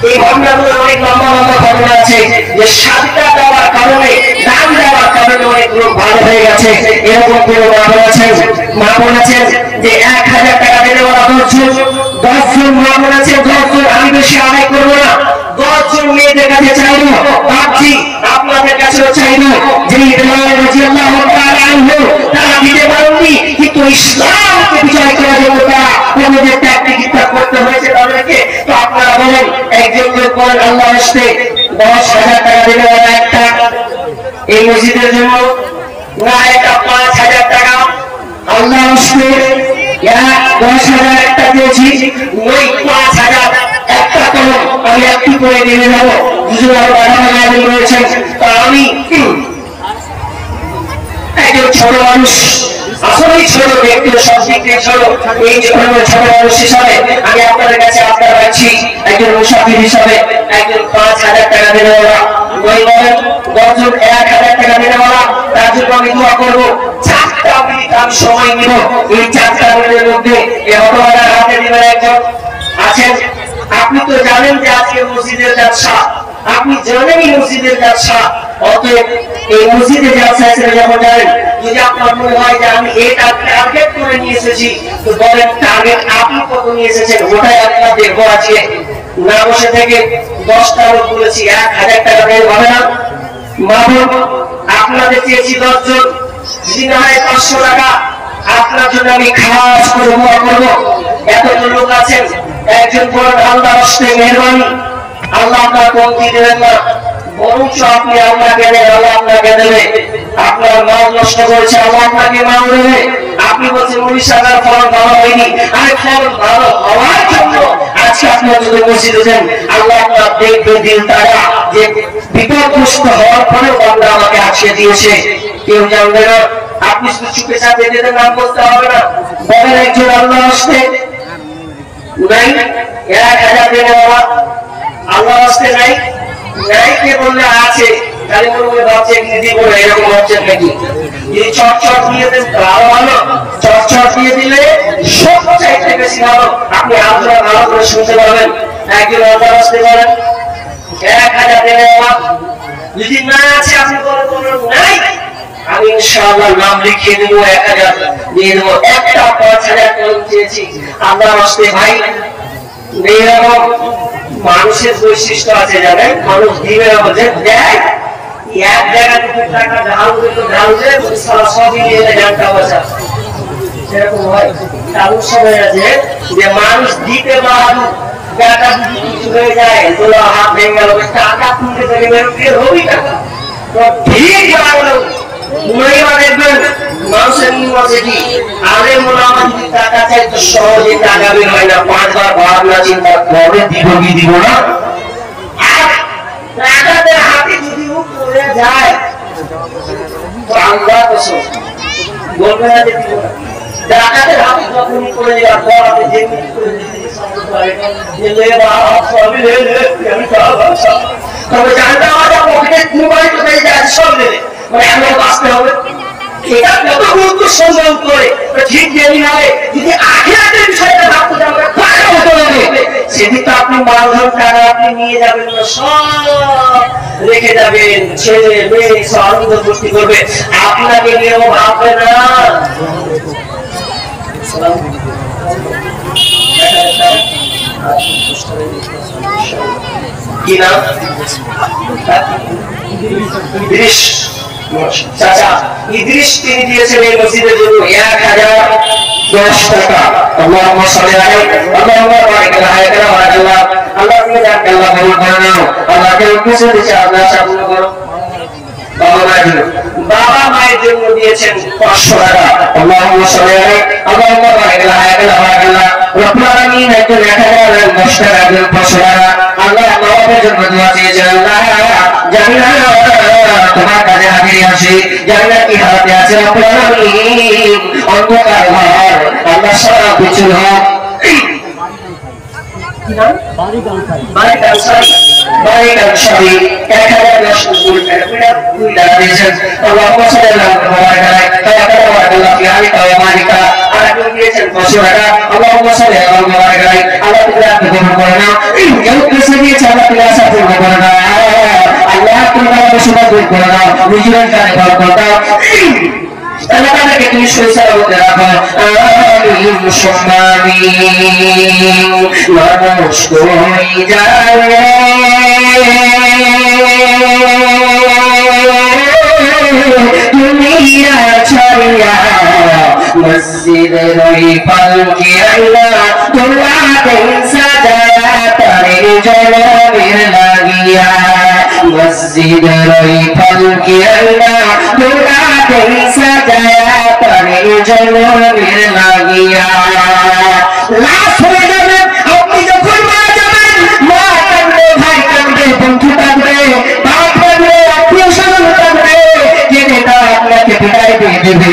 এই ঘটনাগুলো অনেক লম্বা ঘটনা আছে, যে সাদকা দেওয়ার কারণে, দান দেওয়ার কারণে অনেক লোক ভালো হয়ে গেছে। এরকম কোনো মা বোন আছেন যে 1000 টাকা দিলে ওরা 10 জন মা বোন আছে, 10 জন, আমি বেশি আদায় করবো না, 10 জন মেয়েদের কাছে চাইবো, ভাবছি আপনাদের কাছেও চাইবো, যে তারা দিতে পারেননি, কিন্তু ইসলামকে বিজয় করার জন্য তারা অন্যদের ত্যাগ চিকিৎসা করতে হয়েছে তাদেরকে। তো আপনারা বলেন, একজন লোক বলেন আল্লাহ আসতে 10,000 টাকা দিলে ওরা একটা এই মসজিদের জন্য, না এটা 5,000 টাকা, আল্লাহ আসতে 10,000 একটা দিয়েছি, ওই 5,000 একটা কলম আমি একটু করে নিয়ে যাবো, দুজন আরো বাড়ানো রয়েছেন। তা আমি একজন ছোট মানুষ, আসলেই ছোট ব্যক্তি সব দিক থেকে ছোট। এই জন্য ছোট মানুষ হিসাবে আমি আপনাদের কাছে আবদার রাখছি, একজন মুসাফির হিসাবে একজন 5,000 টাকা দেওয়ালা, ওই বলেন 10 জন 1,000 টাকা দেওয়ালা, তার জন্য আমি দোয়া করবো। 4টা মিনিট আমি সময় নিব, এই 4টা মিনিটের মধ্যে এই হতভাগার হাতে দিবেন একজন আছেন। আপনি তো জানেন যে আজকে মসজিদের ব্যবসা, আপনি জানেনই মসজিদের ব্যবসা, অতএব এই মসজিদে ব্যবসা হিসেবে যখন জানেন, যদি আপনার মনে হয় যে আমি এটা টার্গেট করে নিয়ে এসেছি, তো বলেন টার্গেট আপনি কত নিয়ে এসেছেন, ওটাই আপনার দেখবো। আজকে না বসে থেকে 10টা লোক বলেছি 1,000 টাকা দিয়ে হবে না। মাহবুব আপনাদের চেয়েছি 10 জন, যদি না হয় 500 টাকা আপনার জন্য আমি খাস করে দোয়া করবো। এতজন লোক আছেন, একজন বড় ঢালদার আসতে মেহরবানি, আল্লাহ আপনার কমতি দেবেন না, বরঞ্চ আপনি আপনাকে দেন, আল্লাহ আপনাকে দেবে। আপনার মাল নষ্ট করেছে, আল্লাহ আপনাকে মাল দেবে। আপনি বলছেন 19,000 ফলন ভালো হয়নি, আরে ফলন ভালো হওয়ার জন্য আজকে আপনার যদি মসজিদে যান, আল্লাহ আপনার দেখবে দিল তারা যে বিপদগ্রস্ত হওয়ার পরেও বান্দা আমাকে আজকে দিয়েছে, কেউ জানবে না। আপনি শুধু চুপে চাপে দিতে নাম বলতে হবে না, বলেন একজন আল্লাহ আসতে নাই 1,000 দেবে বাবা, আল্লাহ আসতে নাই, নাই কে বললে আছে, তাহলে মনে ভাবছে দিব না, এরকম হচ্ছে নাকি? এই চট দিয়ে দেন আরো ভালো, চট দিয়ে দিলে সবচাইতে বেশি ভালো। আপনি আলোচনা ভালো করে শুনতে পারবেন। একজন আল্লাহ আসতে পারেন 1,000 দেবে বাবা, যদি না আছে আপনি বলেন নাই, আমি ইনশাআল্লাহ নাম লিখিয়ে দেবো, 1,000 দিয়ে দেবো। একটা 5,000 কলম চেয়েছি আল্লাহ আসতে ভাই। এইরকম মানুষের বৈশিষ্ট্য আছে, জানেন, মানুষ দিবে না বলছে দেখ এক জায়গা থেকে টাকা ঢালবে তো ঢালবে, সবই নিয়ে জানটা বসা, সেরকম হয়। এমন সময় আছে যে মানুষ দিতে বাহাদুর, টাকা যদি কিছু হয়ে যায়, তোলা হাত ভেঙে গেল, টাকা তুলতে থেকে বেরোতে হবি টাকা ঠিক লাগলো। দেখবেন মানুষের নিয়ম আছে কি, আরে মনে আমার যদি টাকা চাই তো সহজে টাকা বের হয় না, 5 বার ভাবনা চিন্তা করে দিব কি দিব না। আর টাকাতে হাতে যদি পড়ে যায় তো আল্লাহ কসম বলবে না যে দিব না। টাকাতে হাতে যখনই পড়ে যাওয়ার পর আপনি যে মিনিট করে তবে জানতে হবে পকেটে মোবাইল কোথায় যায় সব দেবে, মানে এমন বাঁচতে হবে। এটা কত গুরুত্ব সম্মান করে ঠিক দেরি হবে। যদি আখিরাতের বিষয়টা ভাবতে যাবে সেদিন তো আপনি মানধন টাকা আপনি নিয়ে যাবেন না, সব রেখে যাবেন, ছেলে মেয়ে সব আনন্দ ফুর্তি করবে, আপনাকে নিয়েও ভাববে না। কি নাম? চাচা ইদ্রিস, তিনি দিয়েছেন এই মসজিদের জন্য 1,010 টাকা। আল্লাহুম্মা সাল্লি আলাইহি আল্লাহুম্মা বারিক আলাইহি ওয়া আল্লাহ আল্লাহ তুমি যাকে আল্লাহ কবুল করে নাও, আল্লাহকে কিছু দিয়েছে আল্লাহ সাবুল করো। বাবা মায়ের জন্য দিয়েছেন 500 টাকা। আল্লাহুম্মা সাল্লি আলাইহি আল্লাহুম্মা বারিক আলাইহি ওয়া আল্লাহ রব্বুল আলামিন একজন 1,010 টাকা দিলেন 500 টাকা। আল্লাহ বাবার জন্য দোয়া চেয়েছেন, আল্লাহ জানি না তোমার কাছে হাজির আছি, জানি না কি হাতে আছে, রব্বুল আলামিন অন্ধকার ঘর আল্লাহ সব কিছু হোক। বারিক আনসারী 1,010 টাকা দিয়েছেন। আল্লাহুম্মা সাল্লি আল্লাহ ফি আলিকা ওয়া মালিকা, আর একজন দিয়েছেন 500 টাকা। আল্লাহুম্মা সাল্লি আল্লাহ আল্লাহ তুমি আপনি কবুল করে নাও। কেউ কিছু দিয়েছে আল্লাহ তুমি আশা পূর্ণ করে নাও, আল্লাহ তুমি আমাকে সুবাদ দূর করে নাও, নিজের কানে ভালো করে দাও, তাদেরকে তুমি সুসারতে রাখো। আমিন সম্মানী মানুষ কই যায় দুনিয়া ছাড়িয়া, মসজিদের ওই পালকি আল্লাহ তোলাতে সাজায়া তারে জনমের লাগিয়া, মসজিদের ওই পালকি আল্লাহ তোলাতে সাজায়া তারে জনমের লাগিয়া। লাশ হয়ে যাবেন আপনি যখন মারা যাবেন, মা কাঁদবে, ভাই কাঁদবে, বন্ধু কাঁদবে, বাপ কাঁদবে, আত্মীয় স্বজন কাঁদবে, কেঁদে তা আপনাকে বিদায় দিয়ে দেবে।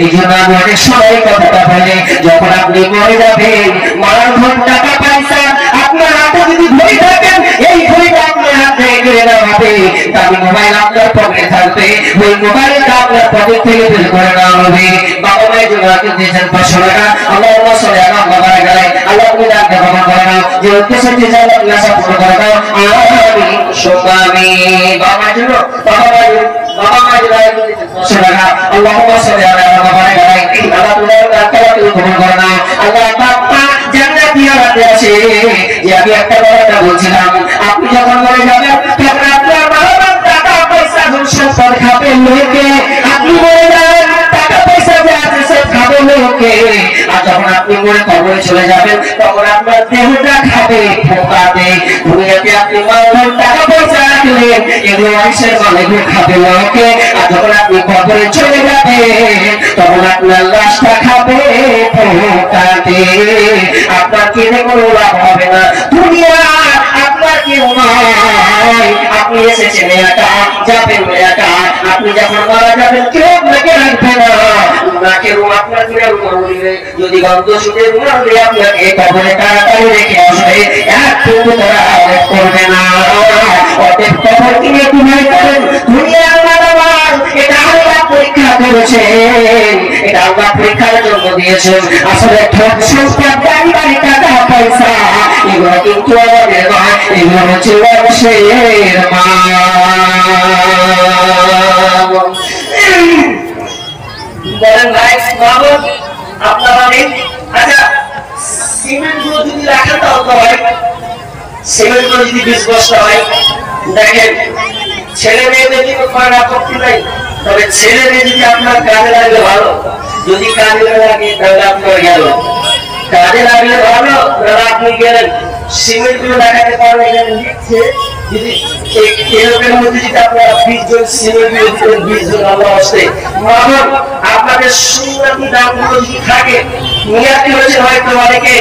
এই জন্য আমি অনেক সময় কথাটা বলি, যখন আপনি মরে যাবেন মার ধন টাকা পয়সা আপনার হাতে যদি ধরে থাকেন, এই ঘড়িটা আপনার হাত থেকে কেড়ে নেওয়া হবে, দামি মোবাইল আপনার পকেটে থাকবে, ওই মোবাইলটা আপনার পকেট থেকে বের করে নেওয়া হবে। বাবা মায়ের জন্য আপনি দিয়েছেন 500 টাকা, আল্লাহুম্মা সাল্লি আলা মুহাম্মাদ আল্লাহ তুমি দানকে ক্ষমা করে নাও, যে উদ্দেশ্যে দিয়েছে আল্লাহ তুমি আশা পূর্ণ করে দাও, আমিন সুম্মা আমিন। বাবা মায়ের জন্য বাবা মায়ের জন্য 500 টাকা, আল্লাহুম্মা সাল্লি আলা মুহাম্মাদ আল্লাহ তুমি দানকে ক্ষমা করে নাও। আল্লাহ বাবা জান্নাতি আলাদা আছে, যে আমি একটা কথা বলছিলাম, আপনি যখন মরে যাবেন তখন আপনার বাবা টাকা পয়সা ধন সম্পদ খাবে লোকে, আপনি মরে যাবেন টাকা পয়সা যে আছে সব খাবে লোকে, আর যখন আপনি মরে কবরে চলে যাবেন তখন আপনার দেহটা খাবে পোকাতে। দুনিয়াতে আপনি মানবেন টাকা পয়সা রাখলেন, এগুলো মানুষের মালিকও খাবে লোকে, আর যখন আপনি কবরে চলে যাবেন তখন আপনার লাশটা খাবে পোকাতে। আপনার কিনে কোনো লাভ হবে না, দুনিয়া আপনার কেউ নয়, আপনি এসেছেন একা যাবেন একা, আপনি যখন মারা যাবেন কেউ আপনাকে রাখবে না, কেউ আপনার কিনে রুমাল দিবে, যদি গন্ধ শুনে রুমাল দিয়ে আপনাকে কবরে তাড়াতাড়ি রেখে আসবে, এক কিন্তু তারা আরেক করবে না। অতএব কবর কিনে ঘুমাই করেন, দুনিয়া মানবার এটা আল্লাহ পরীক্ষা করেছেন, এটা আল্লাহ পরীক্ষার জন্য দিয়েছেন। আসলে ধন সম্পদ বাড়ি বাড়ি টাকা পয়সা এগুলো কিন্তু আমাদের নয়, এগুলো হচ্ছে মানুষের মা। বলেন ভাই বাবু আপনার অনেক আচ্ছা সিমেন্ট গুলো যদি রাখেন তাহলে হয়, সিমেন্ট গুলো যদি 20 বস্তা হয়, দেখেন ছেলে মেয়েদের কিন্তু কোনো আপত্তি নাই, তবে ছেলে মেয়ে যদি আপনার কাজে লাগলে ভালো, যদি কাজে লাগে তাহলে আপনার গেল, কাজে লাগলে ভালো তাহলে আপনি গেলেন। সিমেন্ট গুলো দেখাতে পারবেন এখানে লিখছে, যদি এরকমের মধ্যে যদি আপনারা 20 জন সিমেন্ট গুলো 20 জন আল্লাহ আসতে মামুন আপনাদের সুন্নতি দামগুলো যদি থাকে, নিয়াত করেছেন হয়তো অনেকে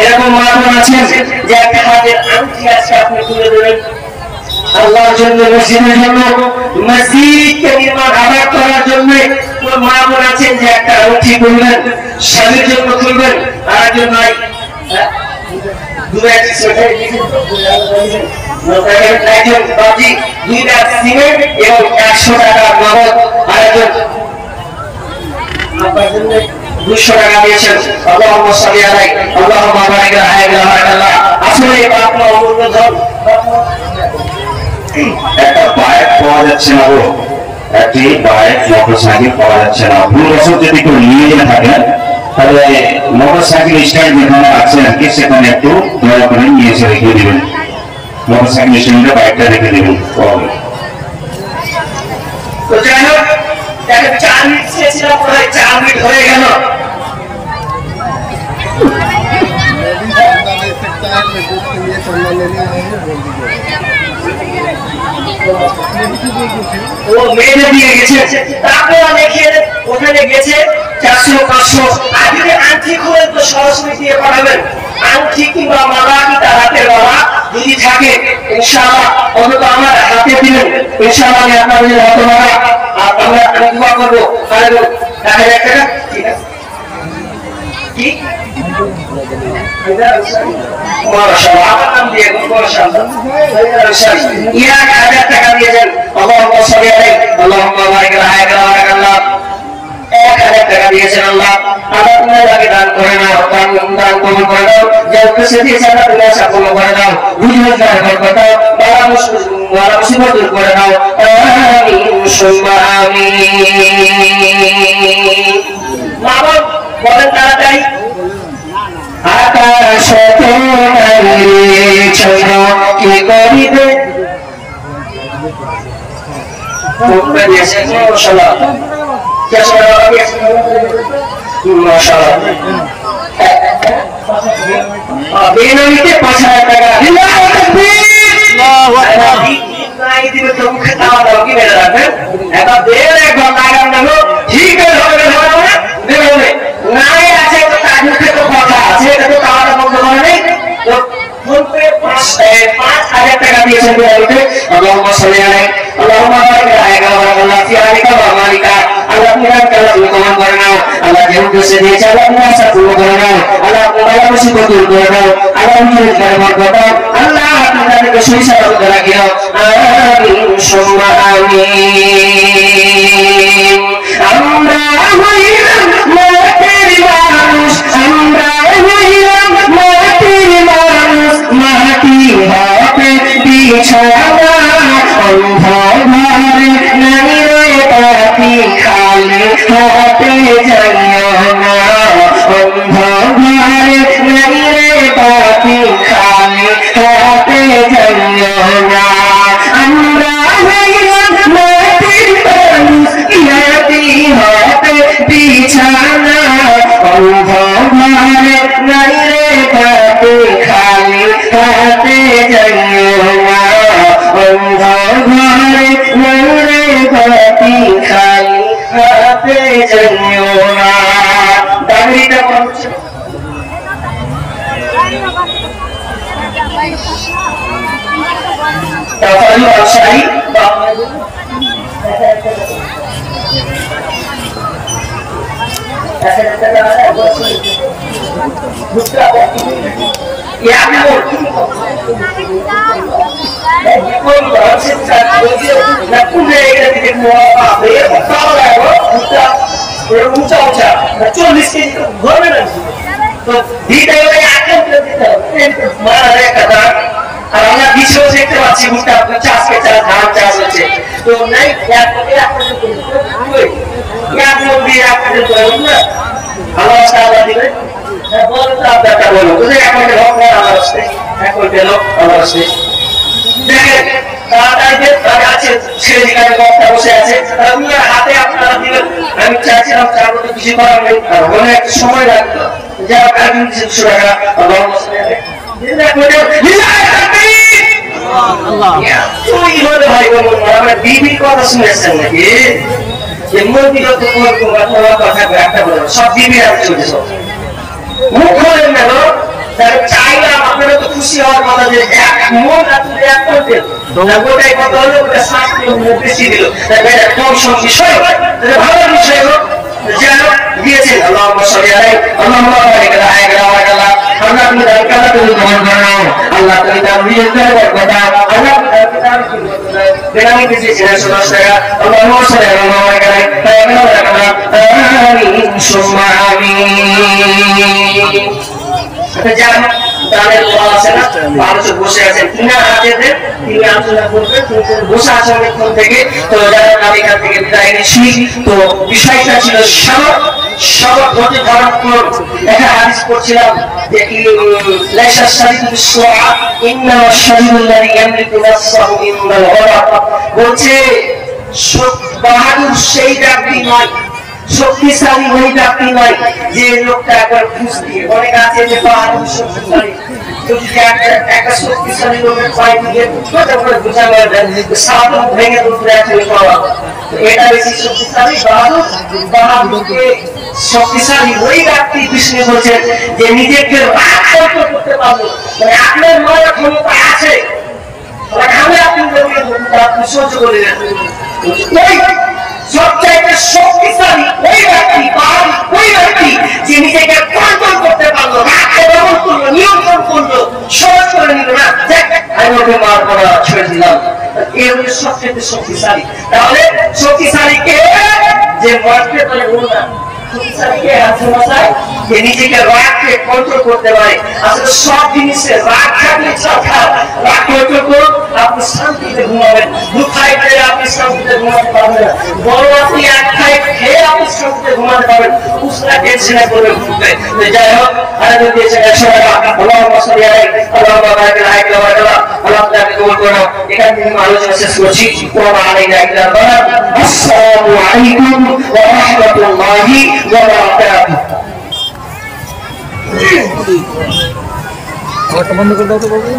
এরকম মামুন আছেন যে একটা হাতের আংটি আজকে আপনি তুলে দেবেন আল্লাহর জন্য, মসজিদের জন্য, মসজিদকে নির্মাণ আবাদ করার জন্য। মামুন আছেন যে একটা আংটি করবেন স্বামীর জন্য খুলবেন, আর একজন নাই একজন বাজি 2 ব্যাগ সিমেন্ট এবং 100 টাকা নগদ, আরেকজন আপনার জন্য 200 টাকা দিয়েছেন। আল্লাহুম্মা সাল্লি আলাইহি আল্লাহুম্মা বারিক আলাইহি। আসলে আপনার অমূল্য ধন। একটা বাইক পাওয়া যাচ্ছে না গো, একটি বাইক মোটরসাইকেল পাওয়া যাচ্ছে না। ভুল বছর যদি কেউ নিয়ে যেতে থাকেন তাহলে মোটরসাইকেল স্ট্যান্ড যেখানে আছে আর কি সেখানে একটু দয়া করে নিয়ে এসে রেখে দেবেন, মোটরসাইকেল স্ট্যান্ডে বাইকটা রেখে দেবেন। তো যাই হোক 4 মিনিট শেষেছিলাম, প্রায় 4 মিনিট হয়ে গেল। ও মেয়েদের দিয়ে গেছে, তারপর দেখে ওখানে গেছে 400-500, আর যদি আংটি খুলেন তো সরাসরি দিয়ে পাঠাবেন। আংটি কিংবা মালা কি তার হাতের বাবা যদি থাকে ইনশাআল্লাহ অন্তত আমার হাতে দিলেন, ইনশাআল্লাহ আমি আপনাদের হাতে মালা আর আমরা দোয়া করবো। তাহলে 1000 টাকা ঠিক আছে কি মাশাআল্লাহ, আমার নাম দিয়ে মাশাআল্লাহ 1000 টাকা দিয়েছেন। আল্লাহুম্মা সাল্লি আলাইহি আল্লাহুম্মা বারিক আলাইহি। 1000 টাকা দিয়েছেন আল্লাহ, আল্লাহ তুমি তাকে দান করে নাও, দান কবুল করে নাও, যে উদ্দেশ্যে দিয়েছে আল্লাহ তুমি আশা পূর্ণ করে নাও, রুজি-রোজগার বরকত দাও, বালা মুসিবত দূর করে নাও, আমিন সুম্মা আমিন। মামুন বলেন তাড়াতাড়ি। আকাশতে নারী চন্দ্র কি করিবে, মাশাআল্লাহ মাশাআল্লাহ বেনামিতে 5000 টাকা। আল্লাহু আকবার। নাই দিবে তো মুখে তাওয়া দাও কি বেলা রাখবেন, এটা দেন একবার লাগান দেবো ঠিক হবে হবে দেবে নাই আছে তো তার মুখে তো কথা আছে, এটা তো তাওয়াটা বন্ধ করে নেই তো ফোন পে 5000 টাকা দিয়েছেন বেনামিতে। আল্লাহুম্মা সাল্লি আলাইহি আল্লাহুম্মা বারিক আলাইহি ওয়া আলা ফি আলিকা ওয়া মালিকা। আল্লাহ তুমি কমান করে নাও, উদ্দেশ্যে দিয়েছে আল্লাহ তুমি আশা পূর্ণ করে নাও আল্লাহ তোমার মুসিবত দূর করে নাও আল্লাহ নিজের বরকত দাও আল্লাহ তুমি তাদেরকে সহি সালামতে রাখিও আমিন সুম্মা আমিন আমরা হইলাম মাটির মানুষ আমরা হইলাম মাটির মানুষ মাটি হতে বিছানা অন্ধকারে নাই রে পাখি খালি হাতে যাইও না অন্ধকারে নাই রে পাখি খালি হাতে যাইও না আমরা হইলাম মাটির মানুষ মাটি হতে বিছানা অন্ধকারে নাই রে পাখি খালি হাতে যাইও না অন্ধকারে নাই রে পাখি খালি হাতে যাইও না দাঁড়িটা বলছে তাহলে আশাই আর আমরা বিশেও দেখতে পাচ্ছি ভুট্টা চাষকে চাষ ধান চাষ হচ্ছে তো নাই আল্লাহ দিবে বলো তো আপনারটা বলো একটা লোক আমার আসতে একটা লোক আমার আসতে দেখেন হাতে আপনারা দিবেন আমি চাইছিলাম তার মধ্যে কিছু করার নেই অনেক সময় লাগতো যারা কিছু টাকা বিবির কথা শুনেছেন নাকি সব বিবি চলছে মুখ করেন না চাইলাম আপনারা তো খুশি হওয়ার কথা যে মন এক করতেন গোটাই কথা হলো ওটা 7 কিলো বেশি দিল কম সব বিষয় ভালো বিষয় হোক যেন দিয়েছেন আল্লাহুম্মা সাল্লি আলাইহি আল্লাহুম্মা বারিক আলাইহি ওয়া সাল্লাম আল্লাহ তুমি তার কথা তুমি গ্রহণ করো আল্লাহ তুমি তার নিজের কথা আল্লাহ তুমি তার বেনামি কিছু ছেড়ে শোনাস টাকা আল্লাহুম্মা সাল্লি আলাইহি ওয়া সাল্লাম আমিন সুম্মা আমিন যারা দানের দোয়া আছে না মানুষ বসে আছেন কিনা হাতেদের তিনি আলোচনা করবেন বসে আছেন অনেকক্ষণ থেকে তো যারা আমি এখান থেকে বিদায় নিচ্ছি তো বিষয়টা ছিল সবক হতে ধারণ করুন একটা হাদিস পড়ছিলাম যে লাইসা শারীরু বিসওয়া ইন্নামা শারীরুল্লাযী ইয়ামলিকু নাফসাহু ইনদাল গদাব বলছে বাহাদুর সেই ব্যক্তি নয় শক্তিশালী ওই ব্যক্তি নয় যে লোকটা একবার ঘুষ দিয়ে অনেক আছে যে বাহাদুর শক্তিশালী একটা শক্তিশালী লোকের পায়ে দিয়ে ঘুষা মেরে দেন সাধন ভেঙে দুপুরে চলে পাওয়া এটা বেশি শক্তিশালী বাহাদুরকে শক্তিশালী ওই ব্যক্তি বিষ্ণু বলছেন যে নিজেকে রাগ করতে পারবে মানে আপনার মনে ক্ষমতা আছে আপনি সহ্য করে সবচাইতে শক্তিশালী ওই ব্যক্তি ওই ব্যক্তি যে নিজেকে কন্ট্রোল করতে পারলো রাগকে দমন করলো নিয়ন্ত্রণ করলো সহজ করে নিল না আমি ওকে মার করা ছেড়ে দিলাম এ হচ্ছে সবচেয়ে শক্তিশালী তাহলে শক্তিশালী কে যে মারতে পারে না শক্তিশালীকে আছে মশাই যে নিজেকে রাগকে কন্ট্রোল করতে পারে আসলে সব জিনিসে রাগ থাকলে রাগ কন্ট্রোল করুন আপনি শান্তিতে ঘুমাবেন দু খাই খেয়ে আপনি শান্তিতে ঘুমাতে পারবেন না বড় আপনি এক খাই খেয়ে আপনি শান্তিতে ঘুমাতে পারবেন উসরা টেনশনে পড়ে ঘুমবে যাই হোক আরেকজন দিয়েছে 100 টাকা আল্লাহুম্মা সাল্লি আলাইহি আল্লাহুম্মা বারিক আলাইহি ওয়া সাল্লাম আল্লাহ তাআলা কবুল করুন এখান থেকে আলোচনা শেষ করছি ওয়া আলাইনা ইল্লা বারাক আসসালামু আলাইকুম ওয়া রাহমাতুল্লাহি ওয়া বারাকাতুহু বন্ধ করে দাও তো বাবু